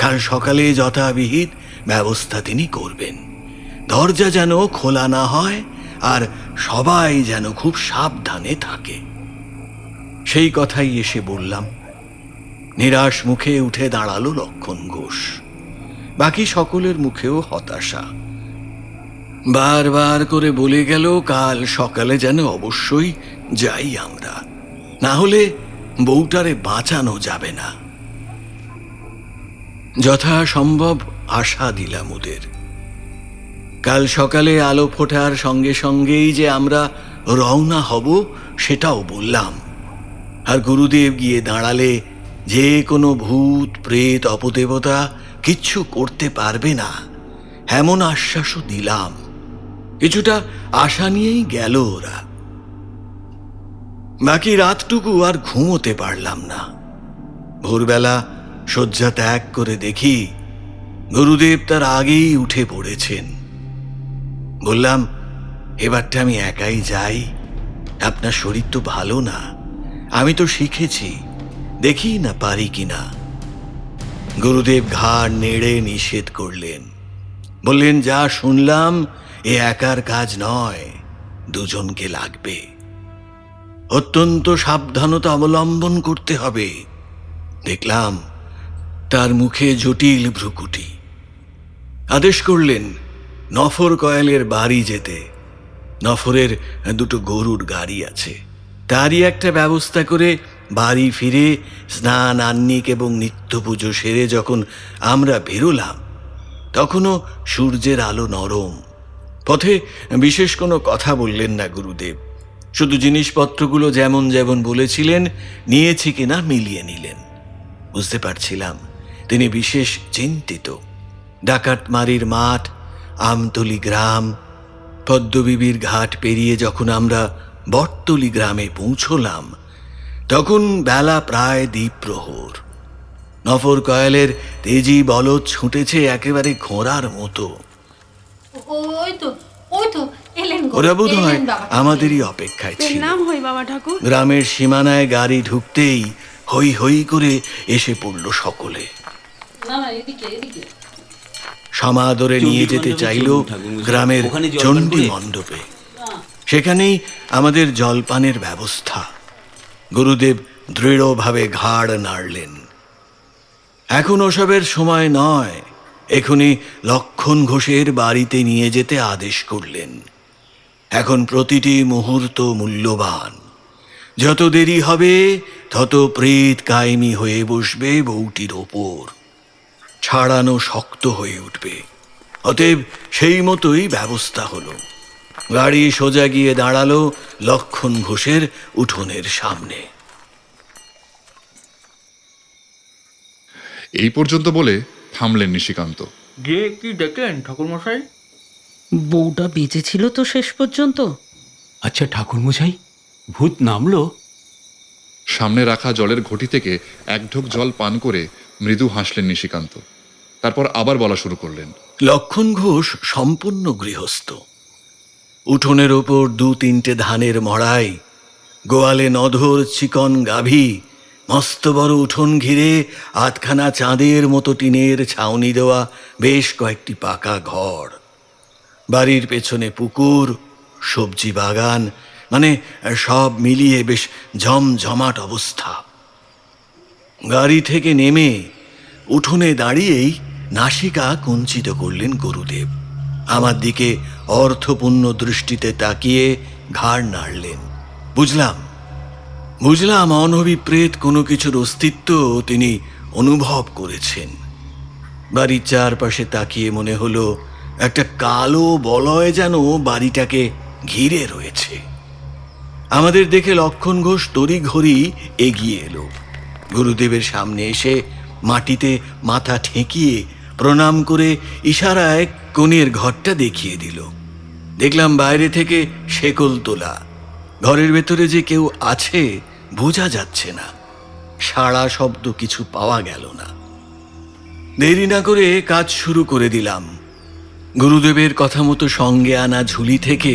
কাল সকালে যথাবিহিত ব্যবস্থা তিনি করবেন। দরজা যেন খোলা না হয়, আর সবাই যেন খুব সাবধানে থাকে। সেই কথাই এসে বললাম। নিরাশ মুখে উঠে দাঁড়ালো লক্ষণ ঘোষ। বাকি সকলের মুখেও হতাশা। বারবার করে বলে গেল, কাল সকালে যেন অবশ্যই যাই আমরা, না হলে বউটারে বাঁচানো যাবে না। যথাসম্ভব আশা দিলাম ওদের। কাল সকালে আলো ফোটার সঙ্গে সঙ্গেই যে আমরা রওনা হব সেটাও বললাম। আর গুরুদেব গিয়ে দাঁড়ালে যে কোনো ভূত প্রেত অপদেবতা কিচ্ছু করতে পারবে না এমন আশ্বাসও দিলাম। কিছুটা আশা নিয়েই গেল ওরা। বাকি রাতটুকু আর ঘুমোতে পারলাম না। ভোরবেলা শয্যা ত্যাগ করে দেখি গুরুদেব তার আগেই উঠে পড়েছেন। বললাম, এবারটা আমি একাই যাই, আপনার শরীর তো ভালো না, আমি তো শিখেছি, দেখি না পারি কিনা। গুরুদেব ঘাড় নেড়ে নিষেধ করলেন। বললেন, যা শুনলাম এ একার কাজ নয়, দুজনকে লাগবে। অত্যন্ত সাবধানতা অবলম্বন করতে হবে। দেখলাম তার মুখে জটিল ভ্রুকুটি। আদেশ করলেন নফর কয়েলের বাড়ি যেতে। নফরের দুটো গরুর গাড়ি আছে, তারই একটা ব্যবস্থা করে বাড়ি ফিরে স্নান আহ্নিক এবং নিত্য পুজো সেরে যখন আমরা বেরোলাম, তখনও সূর্যের আলো নরম। পথে বিশেষ কোনো কথা বললেন না গুরুদেব, শুধু জিনিসপত্রগুলো যেমন যেমন বলেছিলেন নিয়েছি কিনা মিলিয়ে নিলেন। বুঝতে পারছিলাম তিনি বিশেষ চিন্তিত। ডাকাতমারির মাঠ, আমতলি গ্রাম, পদ্মবিবির ঘাট পেরিয়ে যখন আমরা বটতলি গ্রামে পৌঁছলাম, তখন বেলা প্রায় দ্বীপ্রহর। নফর কয়েলের তেজি বলদ ছুটেছে একেবারে ঘোড়ার মতো। ওই তো এলেন গো, ওরা বোধ হয় এলেন বাবা। আমাদেরই অপেক্ষায় ছিল। নাম হই বাবা ঠাকুর। গ্রামের সীমানায় গাড়ি ঢুকতেই হই হই করে এসে পড়ল সকলে। না না এদিকে এদিকে সমাদরে নিয়ে যেতে চাইল গ্রামের চণ্ডী মণ্ডপে। সেখানেই আমাদের জলপানের ব্যবস্থা। গুরুদেব দৃঢ়ভাবে ঘাড় নাড়লেন। এখন ওসবের সময় নয়, এখনই লক্ষণ ঘোষের বাড়িতে নিয়ে যেতে আদেশ করলেন। এখন প্রতিটি মুহূর্ত মূল্যবান। যত দেরি হবে তত প্রেত কায়েমি হয়ে বসবে বউটির ওপর, ছাড়ানো শক্ত হয়ে উঠবে। অতএব সেই মতোই ব্যবস্থা হলো। গাড়ি সোজা গিয়ে দাঁড়ালো লক্ষণ ঘোষের উঠোনের সামনে। এই পর্যন্ত বলে থামলেন নিশিকান্ত। গিয়ে কি দেখলেন ঠাকুরমশাই? বউটা বেঁচে ছিল তো শেষ পর্যন্ত? আচ্ছা ঠাকুরমশাই, ভূত নামলো? সামনে রাখা জলের ঘটি থেকে এক ঢোক জল পান করে মৃদু হাসলেন নিশিকান্ত। তারপর আবার বলা শুরু করলেন। লক্ষণ ঘোষ সম্পূর্ণ গৃহস্থ। উঠোনের ওপর 2-3টে ধানের মড়াই, গোয়ালে নধর চিকন গাভী, মস্ত বড় উঠোন ঘিরে আধখানা চাঁদের মতো টিনের ছাউনি দেওয়া বেশ কয়েকটি পাকা ঘর। বাড়ির পেছনে পুকুর, সবজি বাগান, মানে সব মিলিয়ে বেশ জমজমাট অবস্থা। গাড়ি থেকে নেমে উঠোনে দাঁড়িয়েই নাসিকা কুঞ্চিত করলেন গুরুদেব। আমার দিকে অর্থপূর্ণ দৃষ্টিতে তাকিয়ে ঘাড় নাড়লেন। বুঝলাম অনভিপ্রেত কোনো কিছুর অস্তিত্ব তিনি অনুভব করেছেন। বাড়ির চারপাশে তাকিয়ে মনে হলো একটা কালো বলয় যেন বাড়িটাকে ঘিরে রয়েছে। আমাদের দেখে লক্ষণ ঘোষ তড়িঘড়ি এগিয়ে এলো। গুরুদেবের সামনে এসে মাটিতে মাথা ঠেকিয়ে প্রণাম করে ইশারায় কোণের ঘরটা দেখিয়ে দিল। দেখলাম বাইরে থেকে শেকল তোলা। ঘরের ভেতরে যে কেউ আছে বোঝা যাচ্ছে না, সাড়া শব্দ কিছু পাওয়া গেল না। দেরি না করে কাজ শুরু করে দিলাম। গুরুদেবের কথা মতো সঙ্গে আনা ঝুলি থেকে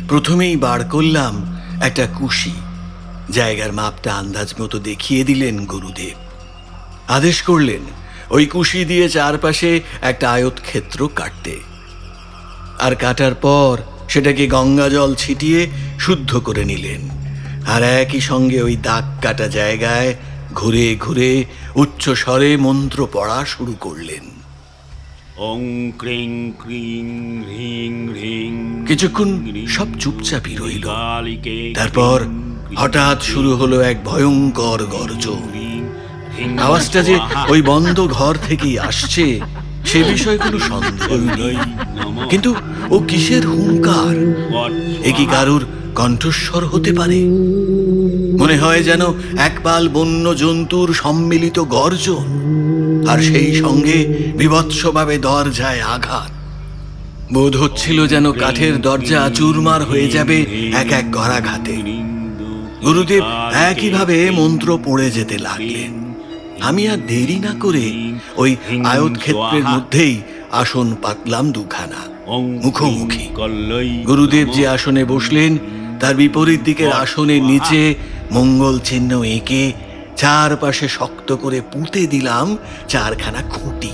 প্রথমেই বার করলাম একটা কুশি। জায়গার মাপটা আন্দাজ মতো দেখিয়ে দিলেন গুরুদেব। আদেশ করলেন ওই কুশি দিয়ে চারপাশে একটা আয়তক্ষেত্র কাটতে, আর কাটার পর সেটাকে গঙ্গা জল ছিটিয়ে শুদ্ধ করে নিলেন। আর একই সঙ্গে ওই দাগ কাটা জায়গায় ঘুরে ঘুরে উচ্চ স্বরে মন্ত্র পড়া শুরু করলেন। ওং ক্রিং ক্রিং হ্রিং হ্রিং। কিছুক্ষণ সব চুপচাপই রইল। কালিকে তারপর হঠাৎ শুরু হলো এক ভয়ঙ্কর গর্জন। আওয়াজটা যে ওই বন্ধ ঘর থেকেই আসছে সে বিষয়ে কোনো সন্দেহ নেই, কিন্তু ও কিসের হুঙ্কার? এ কি কারুর কণ্ঠস্বর হতে পারে? মনে হয় যেন একপাল বন্য জন্তুর সম্মিলিত গর্জন, আর সেই সঙ্গে বিভৎসভাবে দরজায় আঘাত। বোধ হচ্ছিল যেন কাঠের দরজা চুরমার হয়ে যাবে এক এক ঘরাঘাতে। গুরুদেব একইভাবে মন্ত্র পড়ে যেতে লাগলেন। আমি আর দেরি না করে ওই আয়তক্ষেত্রের মধ্যেই আসন পাতলাম দুখানা, মুখোমুখি। গুরুদেব যে আসনে বসলেন তার বিপরীত দিকের আসনের নিচে মঙ্গল চিহ্ন এঁকে চারপাশে শক্ত করে পুঁতে দিলাম চারখানা খুঁটি।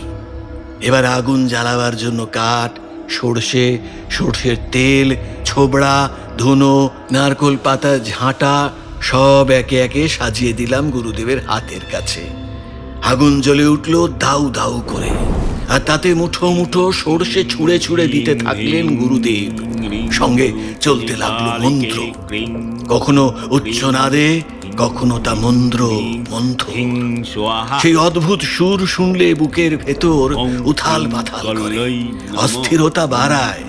এবার আগুন জ্বালাবার জন্য কাঠ, সর্ষে, সর্ষের তেল, ছোবড়া, ধুনো, নারকোল পাতা, ঝাঁটা সব একে একে সাজিয়ে দিলাম গুরুদেবের হাতের কাছে। আগুন জ্বলে উঠল দাউ দাউ করে, আর তাতে মুঠো মুঠো সর্ষে ছুঁড়ে ছুঁড়ে দিতে থাকলেন গুরুদেব। সঙ্গে চলতে লাগলো মন্ত্র, কখনো উচ্চ নাদে, কখনো তা মন্ত্র মন্থর। সেই অদ্ভুত সুর শুনলে বুকের ভেতর উথাল পাথাল করে, অস্থিরতা বাড়ায়।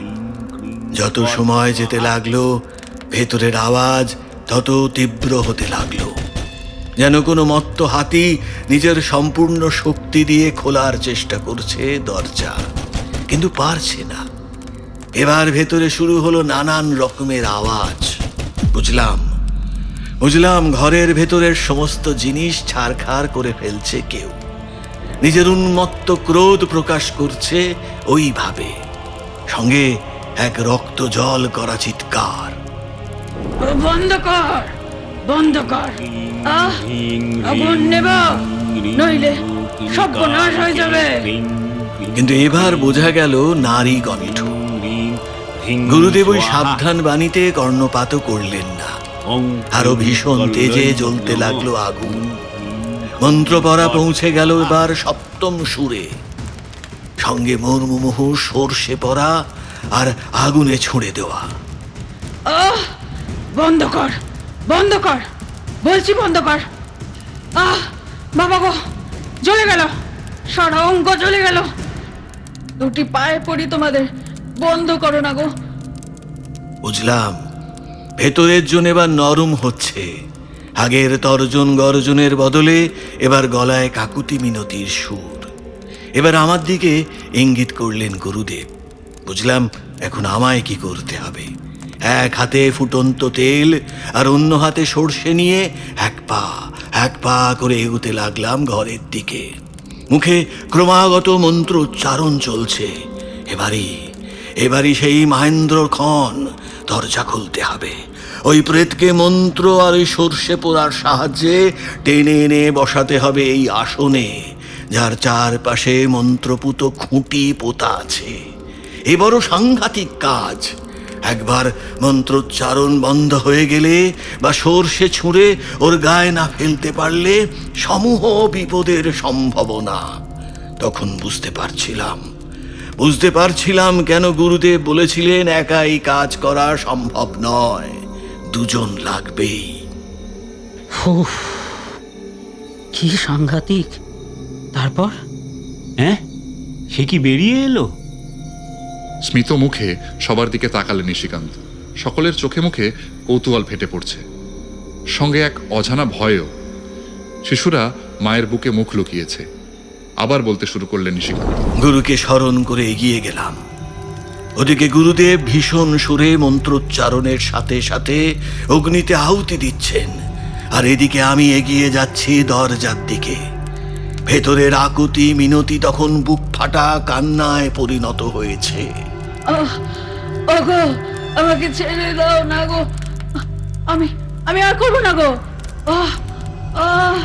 যত সময় যেতে লাগলো ভেতরের আওয়াজ তত তীব্র হতে লাগলো, যেন কোনো মত্ত হাতি নিজের সম্পূর্ণ শক্তি দিয়ে খোলার চেষ্টা করছে দরজা, কিন্তু পারছে না। এবার ভেতরে শুরু হলো নানান রকমের আওয়াজ। বুঝলাম ঘরের ভেতরের সমস্ত জিনিস ছারখার করে ফেলছে কেউ, নিজের উন্মত্ত ক্রোধ প্রকাশ করছে ওইভাবে। সঙ্গে এক রক্ত জল করা চিৎকার। বন্ধ কর, বন্ধ কর। আগুন নেব, নইলে সর্বনাশ হয়ে যাবে। কিন্তু এবার বোঝা গেল নারী কণ্ঠ। গুরুদেব ওই সাবধান বাণীতে কর্ণপাত করলেন না। আরো ভীষণ তেজে জ্বলতে লাগলো আগুন। মন্ত্র পড়া পৌঁছে গেল এবার সপ্তম সুরে, সঙ্গে মুহুর্মুহু সর্ষে পড়া আর আগুনে ছুঁড়ে দেওয়া। বন্ধ কর, বন্ধ কর, বলছি বন্ধ কর। বাবা গো, জ্বলে গেল, সারা অঙ্গ জ্বলে গেল। দুটি পায়ে পড়ি তোমাদের, বন্ধ করো না গো। বুঝলাম ভেতরের জন এবার নরম হচ্ছে। আগের তর্জন গর্জনের বদলে এবার গলায় কাকুতি মিনতির সুর। এবার আমার দিকে ইঙ্গিত করলেন গুরুদেব। বুঝলাম এখন আমায় কি করতে হবে। এক হাতে ফুটন্ত তেল আর অন্য হাতে সর্ষে নিয়ে এক পা করে এগোতে লাগলাম ঘরের দিকে। মুখে ক্রমাগত মন্ত্র উচ্চারণ চলছে। এবারই সেই মহেন্দ্র খন দরজা খুলতে হবে। ওই প্রেতকে মন্ত্র আর ওই সর্ষে পোড়ার সাহায্যে টেনে এনে বসাতে হবে এই আসনে, যার চারপাশে মন্ত্রপুত খুঁটি পোতা আছে। এ বড় সাংঘাতিক কাজ। একবার মন্ত্রোচ্চারণ বন্ধ হয়ে গেলে বা সর্ষে ছুঁড়ে ওর গায়ে না ফেলতে পারলে সমূহ বিপদের সম্ভাবনা। তখন বুঝতে পারছিলাম কেন গুরুদেব বলেছিলেন একাই কাজ করা সম্ভব নয়, দুজন লাগবেই। কি সাংঘাতিক। তারপর হ্যাঁ, সে কি বেরিয়ে এলো? স্মিত মুখে সবার দিকে তাকালেন নিশিকান্ত। সকলের চোখে মুখে কৌতূহল ফেটে পড়ছে, সঙ্গে এক অজানা ভয়ও। শিশুরা মায়ের বুকে মুখ লুকিয়েছে। আবার বলতে শুরু করলেন নিশিকান্ত। গুরুকে স্মরণ করে এগিয়ে গেলাম। ওদিকে গুরুদেব ভীষণ সুরে মন্ত্রোচ্চারণের সাথে সাথে অগ্নিতে আহুতি দিচ্ছেন, আর এদিকে আমি এগিয়ে যাচ্ছি দরজার দিকে। ভেতরের আকুতি মিনতি তখন বুক ফাটা কান্নায় পরিণত হয়েছে। ওগো, আমাকে ছেড়ে দাও না গো, আমি আমি আর করবো না গো। আহ আহ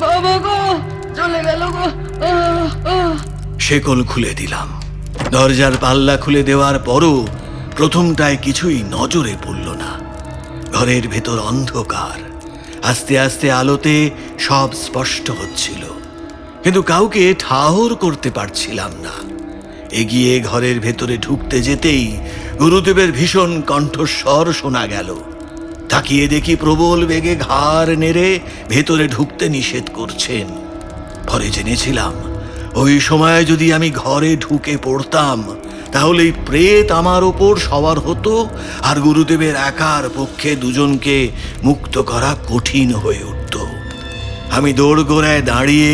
বাবা গো, চলে গেল গো। শেকল খুলে দিলাম। দরজার পাল্লা খুলে দেওয়ার পরও প্রথমটায় কিছুই নজরে পড়ল না। ঘরের ভেতর অন্ধকার, আস্তে আস্তে আলোতে সব স্পষ্ট হচ্ছিল, কিন্তু কাউকে ঠাহর করতে পারছিলাম না। এগিয়ে ঘরের ভেতরে ঢুকতে যেতেই গুরুদেবের ভীষণ কণ্ঠস্বর শোনা গেল। তাকিয়ে দেখি প্রবল বেগে ঘাড় নেড়ে ভেতরে ঢুকতে নিষেধ করছেন। পরে জেনেছিলাম ওই সময় যদি আমি ঘরে ঢুকে পড়তাম তাহলেই প্রেত আমার ওপর সওয়ার হতো, আর গুরুদেবের একার পক্ষে দুজনকে মুক্ত করা কঠিন হয়ে উঠত। আমি দোরগোড়ায় দাঁড়িয়ে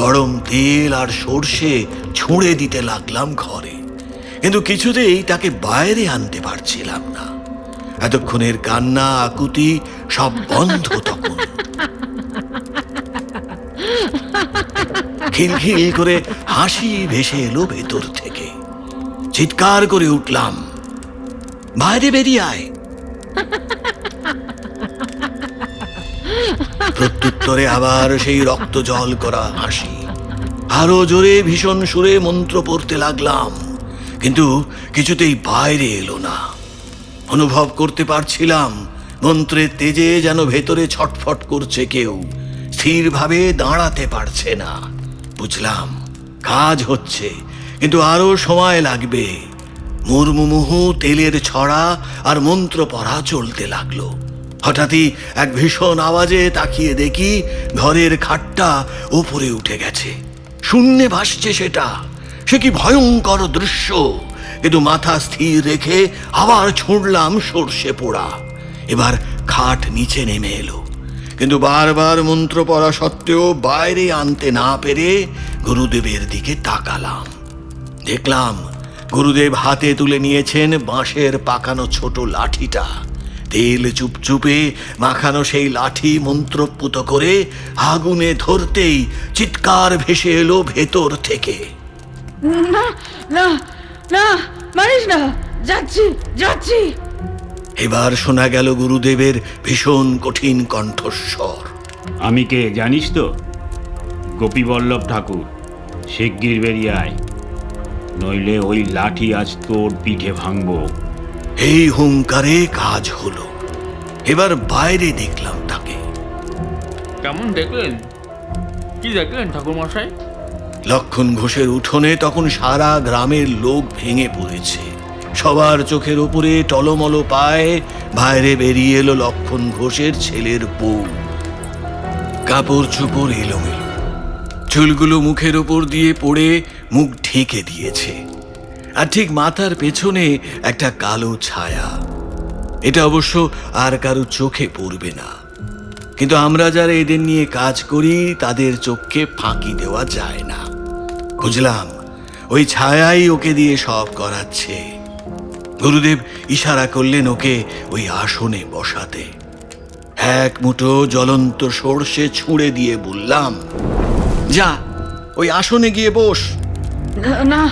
গরম তেল আর সর্ষে ছুঁড়ে দিতে লাগলাম ঘরে, কিন্তু কিছুতেই তাকে বাইরে আনতে পারছিলাম না। এতক্ষণের কান্না আকুতি সব বন্ধ তখন। খিলখিল করে হাসি ভেসে এলো ভেতর থেকে। চিৎকার করে উঠলাম, বাইরে বেরিয়ে আয়। প্রত্যুত্তরে আবার সেই রক্ত জল করা হাসি। আরো জোরে ভীষণ সুরে মন্ত্র পড়তে লাগলাম, কিন্তু কিছুতেই বাইরে এলো না। অনুভব করতে পারছিলাম মন্ত্রের তেজে যেন ভেতরে ছটফট করছে কেউ, স্থিরভাবে দাঁড়াতে পারছে না। বুঝলাম কাজ হচ্ছে, কিন্তু আরো সময় লাগবে। মুর্মুমুহু তেলের ছড়া আর মন্ত্র পড়া চলতে লাগলো। হঠাৎই এক ভীষণ আওয়াজে তাকিয়ে দেখি ঘরের খাটটা উপরে উঠে গেছে, শূন্যে ভাসছে সেটা। সে কি ভয়ঙ্কর দৃশ্য! কিন্তু মাথা স্থির রেখে আবার ছুঁড়লাম সর্ষে পোড়া। এবার খাট নিচে নেমে এলো, কিন্তু বারবার মন্ত্র পড়া সত্ত্বেও বাইরে আনতে না পেরে গুরুদেবের দিকে তাকালাম। দেখলাম গুরুদেব হাতে তুলে নিয়েছেন বাঁশের পাকানো ছোট লাঠিটা। তেল চুপচুপে মাখানো সেই লাঠি মন্ত্রপুত করে আগুনে ধরতেই চিৎকার ভেসে এলো ভেতর থেকে। না না না, মারিস না, যাচ্ছি যাচ্ছি। এবার শোনা গেল গুরুদেবের ভীষণ কঠিন কণ্ঠস্বর। আমি কে জানিস তো? গোপীবল্লভ ঠাকুর। শিগগির বেরিয়ে আয়, নইলে ওই লাঠি আজ তোর পিঠে ভাঙবো। এই হুঙ্কারে কাজ হলো। এবার বাইরে দেখলাম তাকে। কেমন দেখলেন? কি দেখলেন ঠাকুর মশাই? লক্ষণ ঘোষের উঠোনে তখন সারা গ্রামের লোক ভেঙে পড়েছে। সবার চোখের উপরে টলমল পায়ে বাইরে বেরিয়ে এলো লক্ষণ ঘোষের ছেলের বউ। কাপড় চোপড় এলোমেলো, চুলগুলো মুখের উপর দিয়ে পড়ে মুখ ঢেকে দিয়েছে, আর ঠিক মাথার পেছনে একটা কালো ছায়া। এটা অবশ্য আর কারো চোখে পড়বে না, কিন্তু আমরা যারা এদের নিয়ে কাজ করি তাদের চোখকে ফাঁকি দেওয়া যায় না। বুঝলাম ওই ছায়াই ওকে দিয়ে সব করাচ্ছে। গুরুদেব ইশারা করলেন ওকে ওই আসনে বসাতে। এক মুঠো জ্বলন্ত সর্ষে ছুঁড়ে দিয়ে বললাম, যা ওই আসনে গিয়ে বস। না,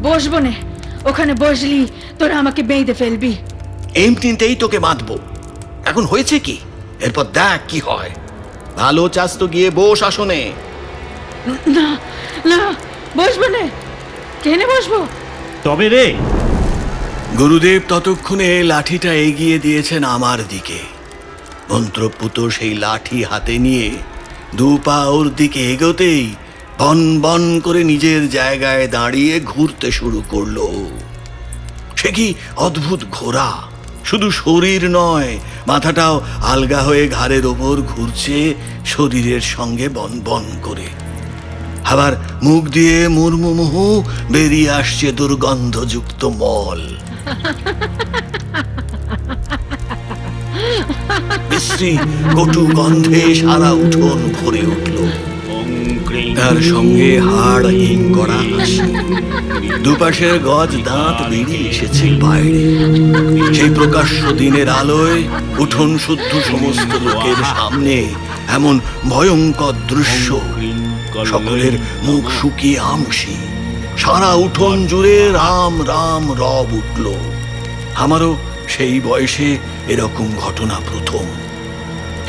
বসবো নে। ওখানে বসলি তোরা আমাকে বেঁধে ফেলবি। এমনিতেই তোকে বাঁধবো। এখন হয়েছে কি, এরপর দেখ কি হয়। ভালো চাস তো গিয়ে বস আসনে। না না, বসবো নে। কেনে বসবো? তবে রে। গুরুদেব ততক্ষণে লাঠিটা এগিয়ে দিয়েছেন আমার দিকে। মন্ত্রপুত সেই লাঠি হাতে নিয়ে দু পা ওর দিকে এগোতেই বন বন করে নিজের জায়গায় দাঁড়িয়ে ঘুরতে শুরু করলো। সে কি অদ্ভুত ঘোরা! শুধু শরীর নয়, মাথাটাও আলগা হয়ে ঘাড়ের ওপর ঘুরছে শরীরের সঙ্গে বন বন করে। আবার মুখ দিয়ে মুর্মুমুহু বেরিয়ে আসছে দুর্গন্ধযুক্ত মল। বিশ্রী কটু গন্ধে সারা উঠোন ভরে উঠল। তার সঙ্গে হাড় হিম করা হাসি, দুপাশের গজ দাঁত বেরিয়ে এসেছে বাইরে। সেই প্রকাশ্য দিনের আলোয় উঠোন শুদ্ধ সমস্ত লোকের সামনে এমন ভয়ঙ্কর দৃশ্য, সকলের মুখ শুকিয়ে আমসি। সারা উঠোন জুড়ে রাম রাম রব উঠল। আমারও সেই বয়সে এরকম ঘটনা প্রথম।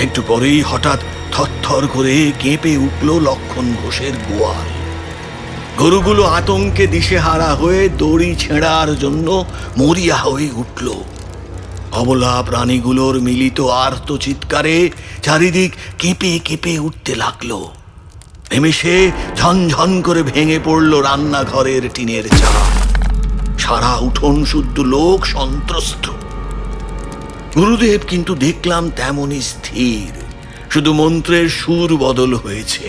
একটু পরেই হঠাৎ থরথর করে কেঁপে উঠল লক্ষণ ঘোষের গোয়াল। গরুগুলো আতঙ্কে দিশেহারা হয়ে দড়ি ছেঁড়ার জন্য মরিয়া হয়ে উঠল। অবলা প্রাণীগুলোর মিলিত আর্ত চিৎকারে চারিদিক কেঁপে কেঁপে উঠতে লাগলো। নিমেষে ঝনঝন করে ভেঙে পড়ল রান্নাঘরের টিনের চাল। সারা উঠোন শুদ্ধ লোক সন্ত্রস্ত। গুরুদেব কিন্তু দেখলাম তেমনই স্থির, শুধু মন্ত্রের সুর বদল হয়েছে।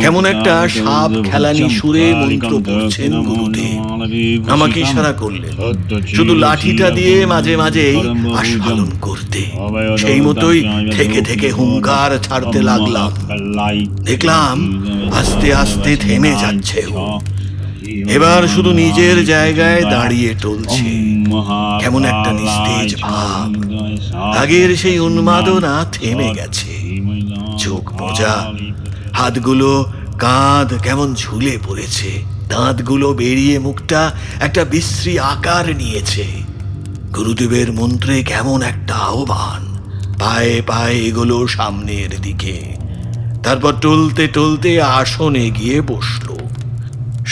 কেমন একটা সাপ খেলানি সুরে মন্ত্র পড়ছেন গুরুদেব। আমাকে ইশারা করলেন শুধু লাঠিটা দিয়ে মাঝে মাঝেই আস্ফালন করতে। সেই মতোই থেকে থেকে হুঙ্কার ছাড়তে লাগলাম। দেখলাম আস্তে আস্তে থেমে যাচ্ছে ও। এবার শুধু নিজের জায়গায় দাঁড়িয়ে টলছে, কেমন একটা নিস্তেজ ভাব। আগের সেই উন্মাদনা থেমে গেছে। চোখ বোঝা, হাতগুলো কাঁধ কেমন ঝুলে পড়েছে, দাঁতগুলো বেরিয়ে মুখটা একটা বিশ্রী আকার নিয়েছে। গুরুদেবের মন্ত্রে কেমন একটা আহ্বান। পায়ে পায়ে এগুলো সামনের দিকে, তারপর টলতে টলতে আসনে গিয়ে বসলো।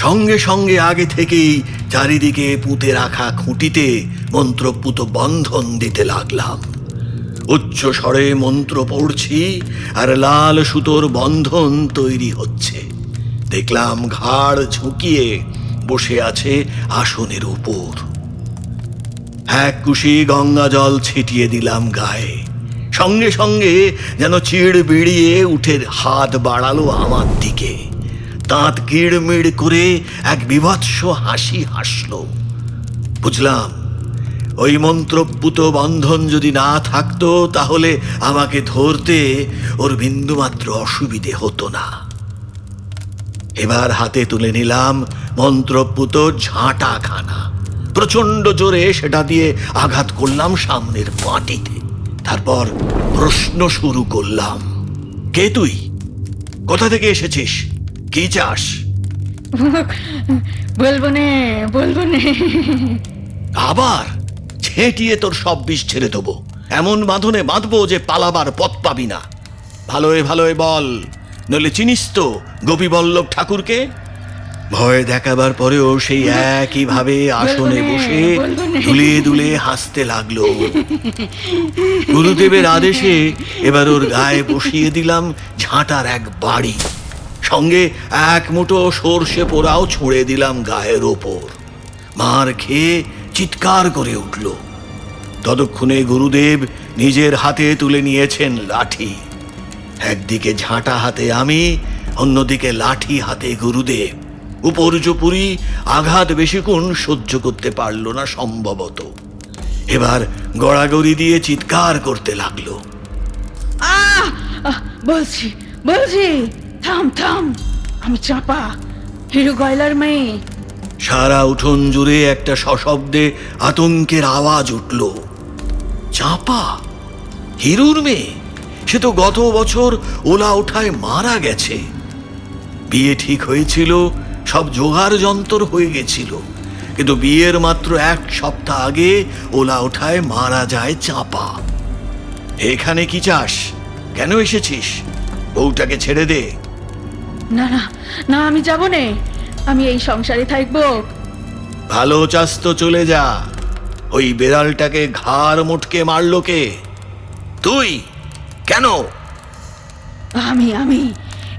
সঙ্গে সঙ্গে আগে থেকেই চারিদিকে পুঁতে রাখা খুঁটিতে মন্ত্রপুত বন্ধন দিতে লাগলাম। উচ্চ স্বরে মন্ত্র পড়ছি আর লাল সুতোর বন্ধন তৈরি হচ্ছে। দেখলাম ঘাড় ঝুঁকিয়ে বসে আছে আসনের উপর। এক কুশি গঙ্গা জল ছিটিয়ে দিলাম গায়ে। সঙ্গে সঙ্গে যেন চিড় বিড়িয়ে উঠে হাত বাড়ালো আমার দিকে। দাঁত কিড়মিড় করে এক বিভৎস হাসি হাসল। বুঝলাম ওই মন্ত্রপুত বন্ধন যদি না থাকতো তাহলে আমাকে ধরতে ওর বিন্দুমাত্র অসুবিধে হতো না। এবার হাতে তুলে নিলাম মন্ত্রপুত ঝাঁটাখানা। প্রচন্ড জোরে সেটা দিয়ে আঘাত করলাম সামনের মাটিতে। তারপর প্রশ্ন শুরু করলাম, কে তুই? কোথা থেকে এসেছিস? কি চাস? বলবো নে, বলবো নে। আবার ছেঁটিয়ে তোর সব বিষ ছেড়ে দেবো। এমন বাঁধনে বাঁধবো যে পালাবার পথ পাবি না। ভালোয় ভালোয় বল, নইলে চিনিস তো গোপীবল্লভ ঠাকুরকে? ভয় দেখাবার পরেও সেই একই ভাবে আসনে বসে দুলে দুলে হাসতে লাগলো। গুরুদেবের আদেশে এবার ওর গায়ে বসিয়ে দিলাম ঝাঁটার এক বাড়ি, সঙ্গে এক মুঠো সর্ষে পোড়াও ছুঁড়ে দিলাম গায়ের ওপর। মার খেয়ে চিৎকার করে উঠল। ততক্ষণে গুরুদেব নিজের হাতে তুলে নিয়েছেন লাঠি। একদিকে ঝাঁটা হাতে আমি, অন্যদিকে লাঠি হাতে গুরুদেব। উপর্যুপরি আঘাত বেশিক্ষণ সহ্য করতে পারল না সম্ভবত। এবার গড়াগড়ি দিয়ে চিৎকার করতে লাগলো। আহ আহ, বলছি বলছি, থাম থাম, আমি চাপা, হিরু গয়লার মেয়ে। সারা উঠোন জুড়ে একটা সশব্দে আতঙ্কের আওয়াজ উঠল। চাপা? হিরুর মেয়ে? সে তো গত বছর ওলা ওঠায় মারা গেছে। বিয়ে ঠিক হয়েছিল, সব জোগাড় যন্ত্র হয়ে গেছিল, কিন্তু বিয়ের মাত্র এক সপ্তাহ আগে ওলা ওঠায় মারা যায় চাপা। এখানে কি চাস? কেন এসেছিস? বউটাকে ছেড়ে দে। না না না, আমি যাব নে, আমি এই সংসারে থাকবো। ভালো চাস তো চলে যা। ওই বেড়ালটাকে ঘাড় মুটকে মারলো কে? তুই? কেন? আমি আমি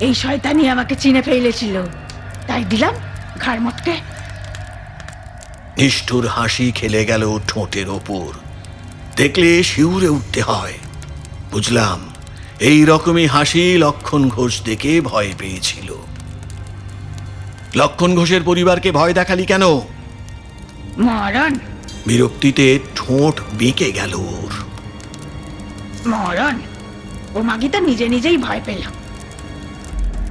এই শয়তানি আমাকে চিনে ফেলেছিল, তাই দিলাম ঘাড় মটকে। নিষ্ঠুর হাসি খেলে গেল ঠোঁটের ওপর। দেখলে শিউরে উঠতে হয়। বুঝলাম এই রকমই হাসি লক্ষণ ঘোষ দেখে ভয় পেয়েছিল। লক্ষণ ঘোষের পরিবারকে ভয় দেখালি কেন? মরণ বিরক্তিতে ঠোঁট বেঁকে গেল ওর। মরণ ও মাগি তো নিজে নিজেই ভয় পেল।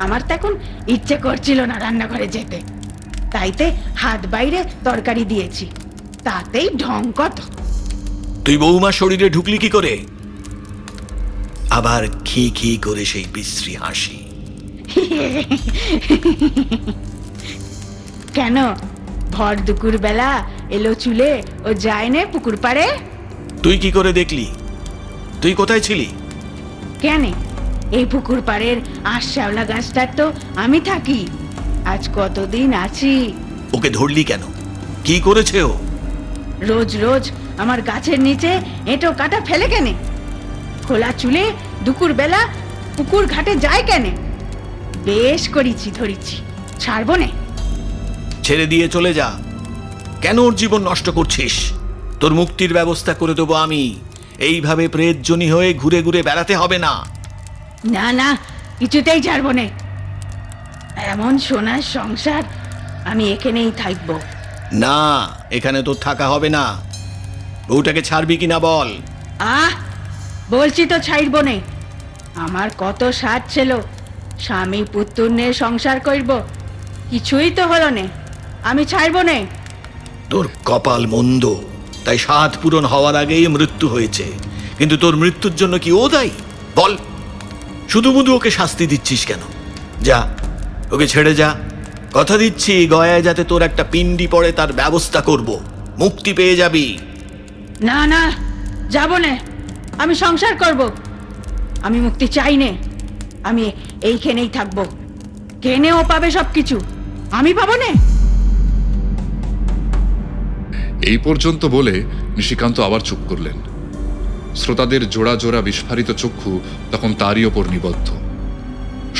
আমার তো এখন ইচ্ছে করছিল না রান্নাঘরে যেতে, তাইতে হাত বাইরে তরকারি দিয়েছি, তাতেই ঢং কত। তুই বৌমার শরীরে ঢুকলি কি করে? আবার খি খি করে সেই বিশ্রী হাসি। কেন ভর দুপুর বেলা এলো চুলে ও যায় না পুকুর পাড়ে? তুই কি করে দেখলি? তুই কোথায় ছিলি? কেন এই পুকুর পাড়ের আশাওলা গাছটার তো আমি থাকি, আজ কতদিন আছি। ওকে ধরলি কেন? কি করেছে ও? রোজ রোজ আমার গাছের নিচে এঁটো কাটা ফেলে কেনে? খোলা চুলে দুপুর বেলা পুকুর ঘাটে যায় কেনে? বেশ করিছি ধরিছি, ছাড়বো নে। ছেড়ে দিয়ে চলে যা। কেন ওর জীবন নষ্ট করছিস? তোর মুক্তির ব্যবস্থা করে দেবো আমি। এইভাবে প্রেতজনী হয়ে ঘুরে ঘুরে বেড়াতে হবে না। না না, কিছুতেই ছাড়বো নে। এমন সোনার সংসার, আমি এখানেই থাকবো। না, এখানে তোর থাকা হবে না। বউটাকে ছাড়বি কিনা বল। আহ, বলছি তো ছাড়বো নে। আমার কত সাধ ছিল স্বামী পুত্র নিয়ে সংসার করব, কিছুই তো হলো নে। আমি ছাড়বো নে। তোর কপাল মন্দ, তাই সাধ পূরণ হওয়ার আগেই মৃত্যু হয়েছে। কিন্তু তোর মৃত্যুর জন্য কি ও দায়ী? বল, শুধু শুধু ওকে শাস্তি দিচ্ছিস কেন? যা, ওকে ছেড়ে যা। কথা দিচ্ছি, গয়ায় যাতে তোর একটা পিণ্ডি পড়ে তার ব্যবস্থা করব। মুক্তি পেয়ে যাবি। না না, যাবো নে। আমি সংসার করব। আমি মুক্তি চাই নে। আমি এইখানেই থাকবো। কেনে ও পাবে সবকিছু, আমি পাবো নে। এই পর্যন্ত বলে নিশিকান্ত আবার চুপ করলেন। শ্রোতাদের জোড়া জোড়া বিস্ফারিত চক্ষু তখন তারই ওপর নিবদ্ধ।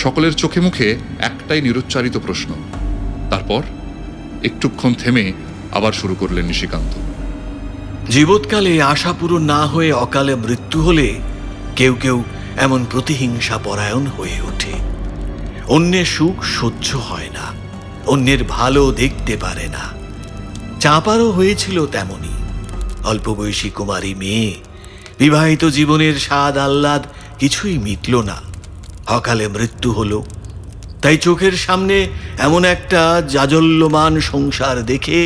সকলের চোখে মুখে একটাই নিরুচ্চারিত প্রশ্ন। তারপর একটুক্ষণ থেমে আবার শুরু করলেন নিশিকান্ত। জীবৎকালে আশা পূরণ না হয়ে অকালে মৃত্যু হলে কেউ কেউ এমন প্রতিহিংসা পরায়ণ হয়ে ওঠে। অন্যের সুখ সহ্য হয় না, অন্যের ভালো দেখতে পারে না। চাঁপারও হয়েছিল তেমনি। অল্প বয়সী কুমারী মেয়ে, বিবাহিত জীবনের স্বাদ আহ্লাদ কিছুই মিটল না, অকালে মৃত্যু হলো। তাই চোখের সামনে এমন একটা জাজল্যমান সংসার দেখে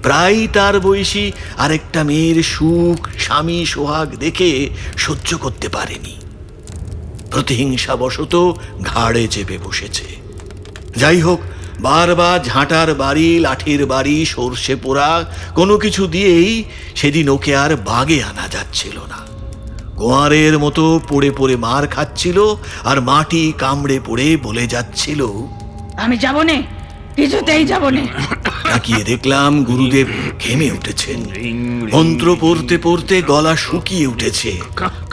প্রায় তার বয়সী আরেকটা মেয়ের সুখ স্বামী সোহাগ দেখে সহ্য করতে পারেনি। প্রতিহিংসাবশত ঘাড়ে চেপে বসেছে। যাই হোক, বারবার ঝাঁটার বাড়ি, লাঠির বাড়ি, সর্ষে পোড়া কোনো কিছু দিয়েই সেদিন ওকে আর বাগে আনা যাচ্ছিল না। গোয়ারের মতো পড়ে পড়ে মার খাচ্ছিল আর মাটি কামড়ে পড়ে বলে যাচ্ছিল, আমি যাবো নে, কিছুতেই যাবো নে। তাকিয়ে দেখলাম গুরুদেব ঘেমে উঠেছেন। মন্ত্র পড়তে পড়তে গলা শুকিয়ে উঠেছে,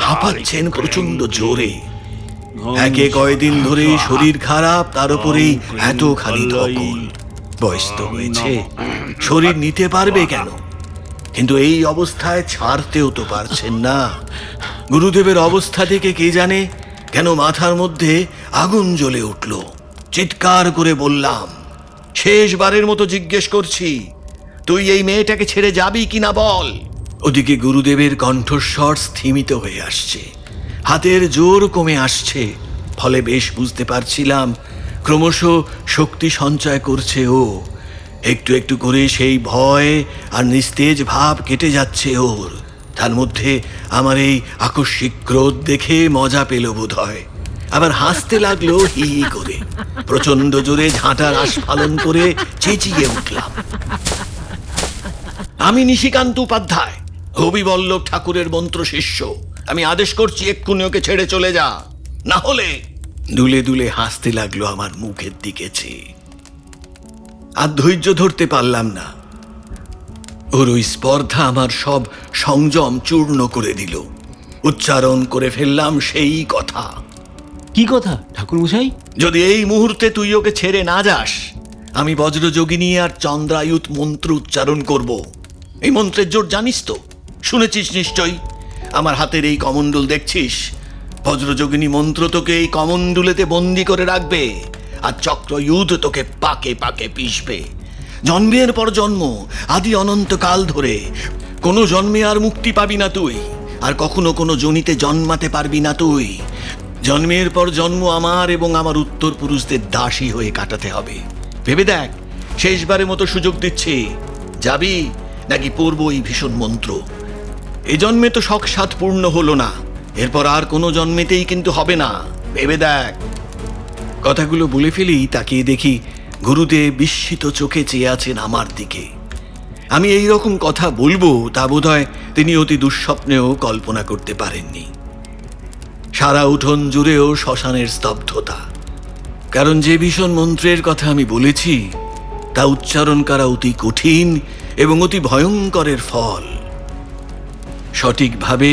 কাঁপাচ্ছেন প্রচন্ড জোরে। একে কয়দিন ধরে শরীর খারাপ, তার উপরেই এতখানি ধকল। বয়স তো হয়েছে, শরীর নিতে পারবে কেন? কিন্তু এই অবস্থায় ছাড়তেও তো পারছেন না। গুরুদেবের অবস্থা থেকে কে জানে কেন মাথার মধ্যে আগুন জ্বলে উঠল। চিৎকার করে বললাম, শেষবারের মতো জিজ্ঞেস করছি, তুই এই মেয়েটাকে ছেড়ে যাবি কিনা বল। ওদিকে গুরুদেবের কণ্ঠস্বর স্থিমিত হয়ে আসছে, হাতের জোর কমে আসছে। ফলে বেশ বুঝতে পারছিলাম ক্রমশ শক্তি সঞ্চয় করছে ও। একটু একটু করে সেই ভয় আর নিস্তেজ ভাব কেটে যাচ্ছে ওর। তার মধ্যে আমার এই আকস্মিক ক্রোধ দেখে মজা পেল বোধ হয়। আবার হাসতে লাগলো হি হি করে। প্রচন্ড জোরে ঝাঁটার আস্ফালন করে চেঁচিয়ে উঠলাম, আমি নিশিকান্ত উপাধ্যায়, হবিবল্লভ ঠাকুরের মন্ত্র শিষ্য। আমি আদেশ করছি এক্ষুনি ওকে ছেড়ে চলে যা, না হলে। দুলে দুলে হাসতে লাগলো আমার মুখের দিকে চেয়ে। আর ধৈর্য ধরতে পারলাম না। ওর ওই স্পর্ধা আমার সব সংযম চূর্ণ করে দিল। উচ্চারণ করে ফেললাম সেই কথা, কি কথা ঠাকুরমশাই? যদি এই মুহূর্তে তুই ওকে ছেড়ে না যাস, আমি বজ্রযোগিনী আর চন্দ্রায়ুত মন্ত্র উচ্চারণ করব। এই মন্ত্রের জোর জানিস তো, শুনেছিস নিশ্চয়ই। আমার হাতের এই কমণ্ডল দেখছিস, বজ্রযোগিনী মন্ত্র তোকে এই কমণ্ডুলেতে বন্দি করে রাখবে, আর চক্রয়ুধ তোকে পাকে পাকে পিষবে। জন্মের পর জন্ম, আদি অনন্তকাল ধরে কোনো জন্মে আর মুক্তি পাবি না তুই, আর কখনো কোনো জনিতে জন্মাতে পারবি না তুই। জন্মের পর জন্ম আমার এবং আমার উত্তর পুরুষদের দাসী হয়ে কাটাতে হবে। ভেবে দেখ, শেষবারের মতো সুযোগ দিচ্ছি, যাবি নাকি পড়ব এই ভীষণ মন্ত্র? এ জন্মে তো শখ সাধ পূর্ণ হলো না, এরপর আর কোনো জন্মেতেই কিন্তু হবে না, ভেবে দেখ। কথাগুলো বলে ফেলি, তাকিয়ে দেখি গুরুদেব বিস্মিত চোখে চেয়ে আছেন আমার দিকে। আমি এই রকম কথা বলবো তা বোধহয় তিনি অতি দুঃস্বপ্নেও কল্পনা করতে পারেননি। সারা উঠোন জুড়েও শ্মশানের স্তব্ধতা, কারণ যে ভীষণ মন্ত্রের কথা আমি বলেছি তা উচ্চারণ করা অতি কঠিন এবং অতি ভয়ঙ্করের ফল। সঠিকভাবে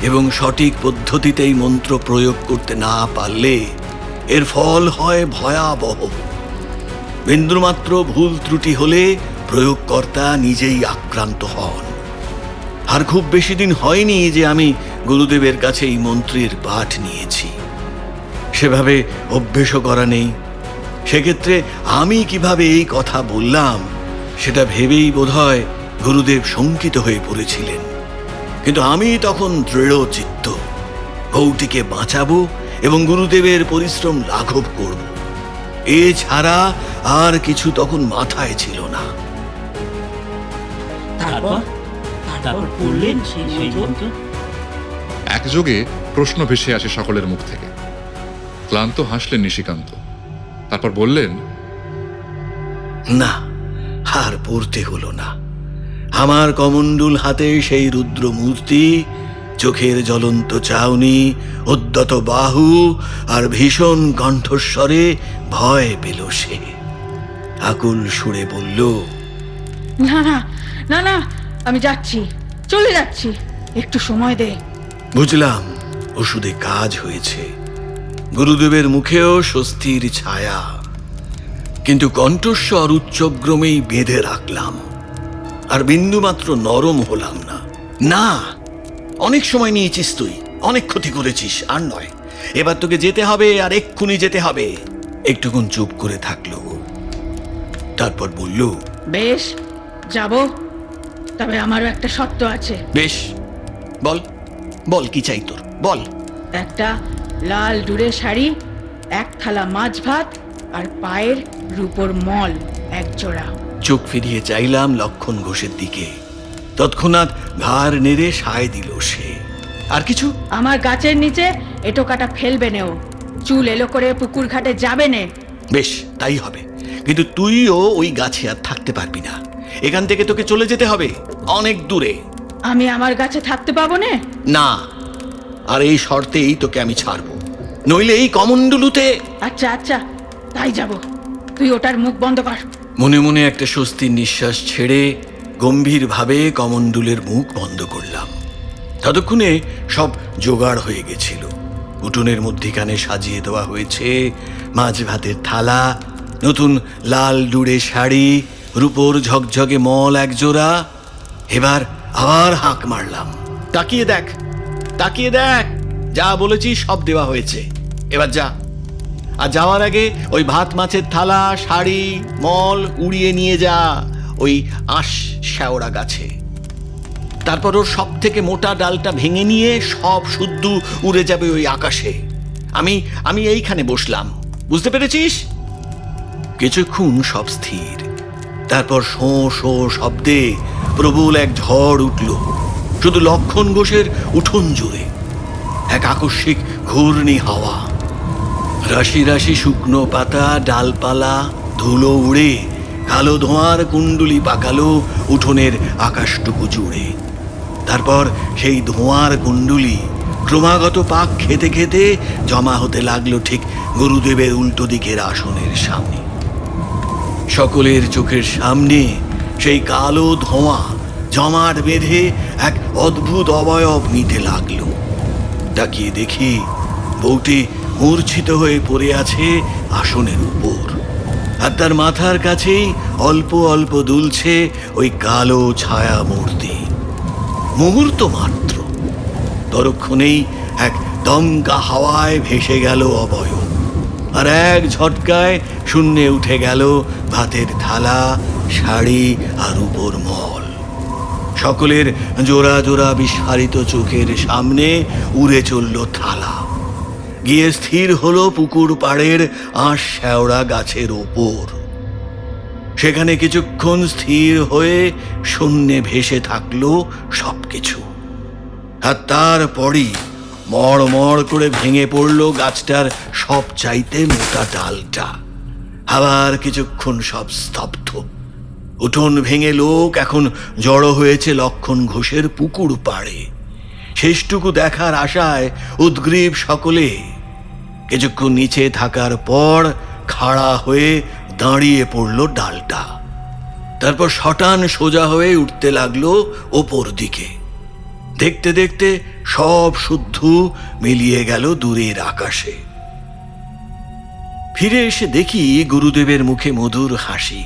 এবং সঠিক পদ্ধতিতে এই মন্ত্র প্রয়োগ করতে না পারলে এর ফল হয় ভয়াবহ। বিন্দুমাত্র ভুল ত্রুটি হলে প্রয়োগকর্তা নিজেই আক্রান্ত হন। আর খুব বেশি দিন হয়নি যে আমি গুরুদেবের কাছে এই মন্ত্রের পাঠ নিয়েছি, সেভাবে অভ্যেসও করা নেই। সেক্ষেত্রে আমি কিভাবে এই কথা বললাম সেটা ভেবেই বোধহয় গুরুদেব শঙ্কিত হয়ে পড়েছিলেন। কিন্তু আমি তখন দৃঢ় চিত্ত, বউটিকে বাঁচাবো এবং গুরুদেবের পরিশ্রম লাঘব করব, এছাড়া আর কিছু তখন মাথায় ছিল না। তারপর পড়লেন সেই মন্ত্র। একযোগে প্রশ্ন ভেসে আসে সকলের মুখ থেকে। ক্লান্ত হাসলেন নিশিকান্ত, তারপর বললেন, না, আর পড়তে হলো না। আমার কমণ্ডুল হাতে সেই রুদ্র মূর্তি, চোখের জ্বলন্ত চাউনি, উদ্যত বাহু আর ভীষণ কণ্ঠস্বরে ভয় পেল সে। আকুল সুরে বলল, না না না না, আমি যাচ্ছি, চলে যাচ্ছি, একটু সময় দে। বুঝলাম ওষুধে কাজ হয়েছে। গুরুদেবের মুখেও স্বস্তির ছায়া, কিন্তু কণ্ঠস্বর উচ্চগ্রমেই বেঁধে রাখলাম, আর বিন্দুমাত্র নরম হলাম না। না, অনেক সময় নিয়েছিস তুই, অনেক ক্ষতি করেছিস, আর নয়, এবার তোকে যেতে হবে, আর এক্ষুনি যেতে হবে। একটুক্ষণ চুপ করে থাকলো, তারপর বলল, বেশ, যাব, তবে আমারও একটা শর্ত আছে। বেশ, বল বল, কি চাই তোর, বল। একটা লাল ডুরে শাড়ি, এক থালা মাছ ভাত, আর পায়ের রূপোর মল এক জোড়া। চোখ ফিরিয়ে চাইলাম লক্ষণ ঘোষের দিকে, তৎক্ষণাৎ ঘাড় নেড়ে সায় দিল সে। আর কিছু? আমার গাছের নিচে এটো কাটা ফেলবে নে, ও চুল এলো করে পুকুর ঘাটে যাবে নে। বেশ, তাই হবে, কিন্তু তুইও ওই গাছে আর থাকতে পারবি না। এখান থেকে তোকে চলে যেতে হবে অনেক দূরে। আমি আমার গাছে থাকতে পাবো না? না, আর এই শর্তেই তোকে আমি ছাড়বো, নইলে এই কমণ্ডলুতে। আচ্ছা আচ্ছা, তাই যাব, তুই ওটার মুখ বন্ধ কর। মনে মনে একটা স্বস্তির নিঃশ্বাস ছেড়ে গম্ভীরভাবে কমণ্ডলের মুখ বন্ধ করলাম। ততক্ষণে সব জোগাড় হয়ে গেছিল। উঠোনের মধ্যিখানে সাজিয়ে দেওয়া হয়েছে মাছ ভাতের থালা, নতুন লাল ডুরে শাড়ি, রূপোর ঝকঝকে মল এক জোড়া। এবার আবার হাঁক মারলাম, তাকিয়ে দেখ, তাকিয়ে দেখ, যা বলেছি সব দেওয়া হয়েছে, এবার যা। আর যাওয়ার আগে ওই ভাত মাছের থালা, শাড়ি, মল উড়িয়ে নিয়ে যা ওই আঁশ শ্যাওড়া গাছে। তারপর ওর সব থেকে মোটা ডালটা ভেঙে নিয়ে সব শুদ্ধ উড়ে যাবে ওই আকাশে। আমি এইখানে বসলাম, বুঝতে পেরেছিস? কিছুক্ষণ সব স্থির, তারপর শোঁ শোঁ শব্দে প্রবল এক ঝড় উঠল শুধু লক্ষণ ঘোষের উঠোন জুড়ে। এক আকস্মিক ঘূর্ণি হাওয়া, রাশি রাশি শুকনো পাতা, ডালপালা, ধুলো উড়ে কালো ধোঁয়ার কুণ্ডুলি পাকালো উঠোনের আকাশটুকু জুড়ে। তারপর সেই ধোঁয়ার কুণ্ডুলি ক্রমাগত পাক খেতে খেতে জমা হতে লাগলো ঠিক গুরুদেবের উল্টো দিকের আসনের সামনে। সকলের চোখের সামনে সেই কালো ধোঁয়া জমাট বেঁধে এক অদ্ভুত অবয়ব নিতে লাগলো। তাকিয়ে দেখি বউটি মূর্ছিত হয়ে পড়ে আছে আসনের উপর, আর তার মাথার কাছেই অল্প অল্প দুলছে ওই কালো ছায়া মূর্তি। মুহূর্ত মাত্র, ততক্ষণেই এক দমকা হাওয়ায় ভেসে গেল অবয়ব, আর এক ঝটকায় শূন্যে উঠে গেল ভাতের থালা, শাড়ি আর উপর মল। সকলের জোড়া জোড়া বিস্ফারিত চোখের সামনে উড়ে চলল থালা, গিয়ে স্থির হলো পুকুর পাড়ের আঁশ শ্যাওড়া গাছের ওপর। সেখানে কিছুক্ষণ স্থির হয়ে শূন্যে ভেসে থাকলো সবকিছু, আর তারপরই মড় মড় করে ভেঙে পড়ল গাছটার সব চাইতে মোটা ডালটা। আবার কিছুক্ষণ সব স্তব্ধ। উঠোন ভেঙে লোক এখন জড়ো হয়েছে লক্ষণ ঘোষের পুকুর পাড়ে, শেষটুকু দেখার আশায় উদ্গ্রীব সকলে। কিছুক্ষণ নিচে থাকার পর খাড়া হয়ে দাঁড়িয়ে পড়ল ডালটা, তারপর শটান সোজা হয়ে উঠতে লাগলো ওপর দিকে। দেখতে দেখতে সব শুদ্ধ মিলিয়ে গেল দূরের আকাশে। ফিরে এসে দেখি গুরুদেবের মুখে মধুর হাসি।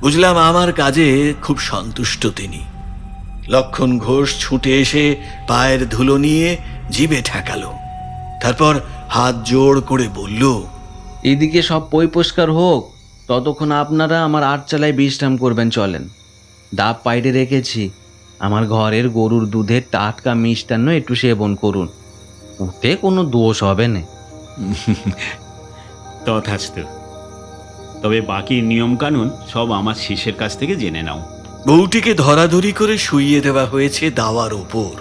বুঝলাম আমার কাজে খুব সন্তুষ্ট তিনি। লক্ষণ ঘোষ ছুটে এসে পায়ের ধুলো নিয়ে জিভে ঠেকালো, তারপর হাত জোড় করে বলল, এদিকে সব পরিষ্কার হোক, ততক্ষণ আপনারা আমার আটচালায় বিশ্রাম করবেন। চলেন, ডাব পাইড়ে রেখেছি, আমার ঘরের গরুর দুধের টাটকা মিষ্টান্ন একটু সেবন করুন, ওতে কোনো দোষ হবে না। তথাস্তু। তবে বাকি নিয়মকানুন সব আমার শিষ্যের কাছ থেকে জেনে নাও। বউটিকে ধরাধরি করে শুইয়ে দেওয়া হয়েছে দাওয়ার ওপর।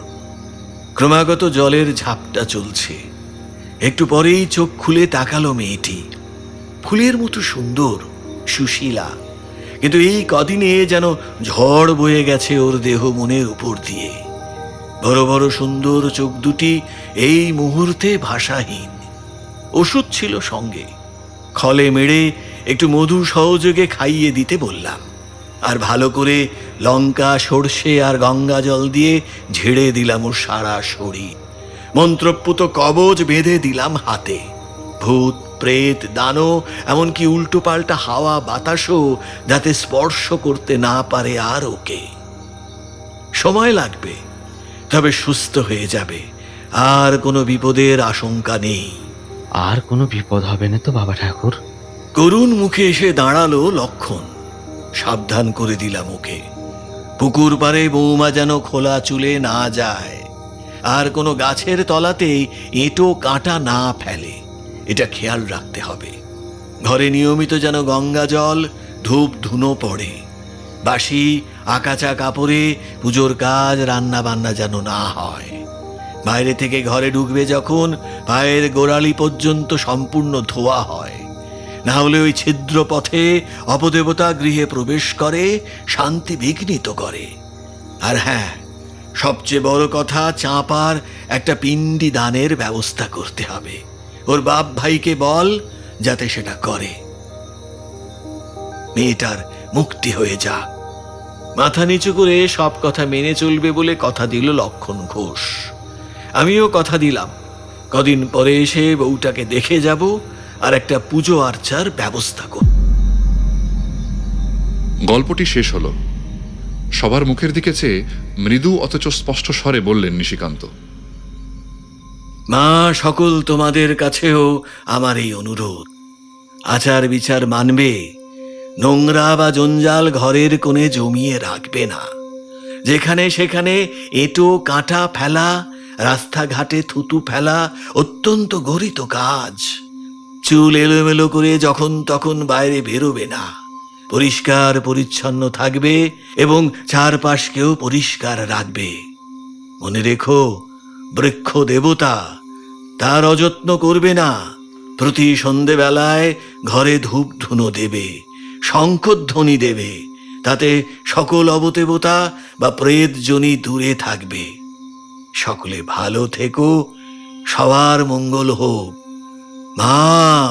ক্রমাগত জলের ঝাপটা চলছে। একটু পরেই চোখ খুলে তাকালো মেয়েটি। ফুলের মতো সুন্দর, সুশীলা, কিন্তু এই কদিনে যেন ঝড় বয়ে গেছে ওর দেহ মনের উপর দিয়ে। বড় বড় সুন্দর চোখ দুটি এই মুহূর্তে ভাষাহীন। ওষুধ ছিল সঙ্গে, খলে মেরে একটু মধু সহযোগে খাইয়ে দিতে বললাম, আর ভালো করে লঙ্কা, সর্ষে আর গঙ্গা জল দিয়ে ঝেড়ে দিলাম ওর সারা শরীর। মন্ত্রপুত কবচ বেঁধে দিলাম হাতে। ভূত, প্রেত, দানব, এমনকি উল্টো পাল্টা হাওয়া বাতাসও যাতে স্পর্শ করতে না পারে আর ওকে। সময় লাগবে, তবে সুস্থ হয়ে যাবে, আর কোনো বিপদের আশঙ্কা নেই। আর কোনো বিপদ হবে না তো বাবা ঠাকুর? করুণ মুখে এসে দাঁড়ালো লক্ষণ। সাবধান করে দিলাম ওকে। পুকুর পাড়ে বৌমা যেন খোলা চুলে না যায়, আর কোনো গাছের তলাতেই এঁটো কাঁটা না ফেলে, এটা খেয়াল রাখতে হবে। ঘরে নিয়মিত যেন গঙ্গা জল, ধূপ ধুনো পড়ে। বাসি আকাচা কাপড়ে পুজোর কাজ, রান্না বান্না যেন না হয়। বাইরে থেকে ঘরে ঢুকবে যখন পায়ের গোড়ালি পর্যন্ত সম্পূর্ণ ধোয়া হয়, না হলে ওই ছিদ্র পথে অপদেবতা গৃহে প্রবেশ করে, শান্তি বিঘ্নিত করে। আর হ্যাঁ, সবচেয়ে বড় কথা, চাঁপার একটা পিণ্ডি দানের ব্যবস্থা করতে হবে। ওর বাপ ভাইকে বল যাতে সেটা করে। মেয়েটার মুক্তি হয়ে যাক। মাথা নিচু করে সব কথা মেনে চলবে বলে কথা দিল লক্ষণ ঘোষ। আমিও কথা দিলাম, কদিন পরে এসে বউটাকে দেখে যাব আর একটা পুজো আর্চার ব্যবস্থা করব। গল্পটি শেষ হলো। সবার মুখের দিকে চেয়ে মৃদু অথচ স্পষ্ট স্বরে বললেন নিশিকান্ত, মা, সকল তোমাদের কাছেও আমার এই অনুরোধ, আচার বিচার মানবে, নোংরা বা জঞ্জাল ঘরের কোণে জমিয়ে রাখবে না। যেখানে সেখানে এঁটো কাঁটা ফেলা, রাস্তাঘাটে থুতু ফেলা অত্যন্ত গরিত কাজ। চুল এলোমেলো করে যখন তখন বাইরে বেরোবে না, পরিষ্কার পরিচ্ছন্ন থাকবে এবং চারপাশকেও পরিষ্কার রাখবে। মনে রেখো, বৃক্ষ দেবতা, তার অযত্ন করবে না। প্রতি সন্ধেবেলায় ঘরে ধূপ ধুনো দেবে, শঙ্খধ্বনি দেবে, তাতে সকল অবদেবতা বা প্রেতজনী দূরে থাকবে। সকলে ভালো থেকো, সবার মঙ্গল হোক। মা,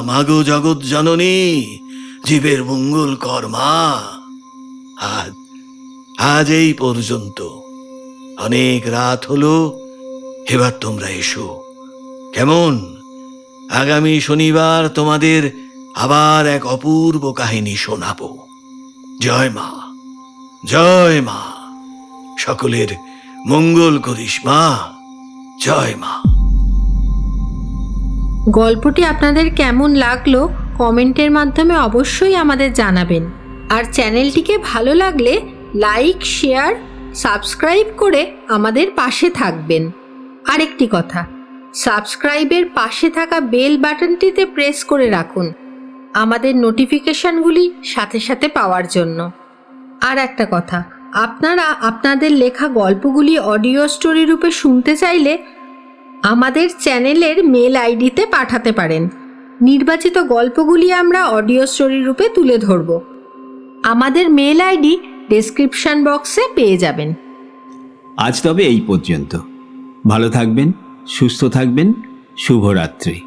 মাগো জগৎ জননী, জীবের মঙ্গল কর মা। আজ এই পর্যন্ত। অনেক রাত হলো, এবার তোমরা এসো। কেমন? আগামী শনিবার তোমাদের আবার এক অপূর্ব কাহিনী শোনাবো। জয় মা, জয় মা। সকলের মঙ্গল করিস মা। জয় মা। গল্পটি আপনাদের কেমন লাগলো কমেন্টের মাধ্যমে অবশ্যই আমাদের জানাবেন। আর চ্যানেলটিকে ভালো লাগলে লাইক, শেয়ার, সাবস্ক্রাইব করে আমাদের পাশে থাকবেন। আরেকটি কথা, সাবস্ক্রাইবের পাশে থাকা বেল বাটনটিতে প্রেস করে রাখুন আমাদের নোটিফিকেশনগুলি সাথে সাথে পাওয়ার জন্য। আর একটা কথা, আপনারা আপনাদের লেখা গল্পগুলি অডিও স্টোরি রূপে শুনতে চাইলে আমাদের চ্যানেলের মেল আইডিতে পাঠাতে পারেন। নির্বাচিত গল্পগুলি আমরা অডিও স্টোরি রূপে তুলে ধরব। আমাদের মেল আইডি ডেসক্রিপশন বক্সে পেয়ে যাবেন। আজ তবে এই পর্যন্ত। ভালো থাকবেন, সুস্থ থাকবেন। শুভরাত্রি।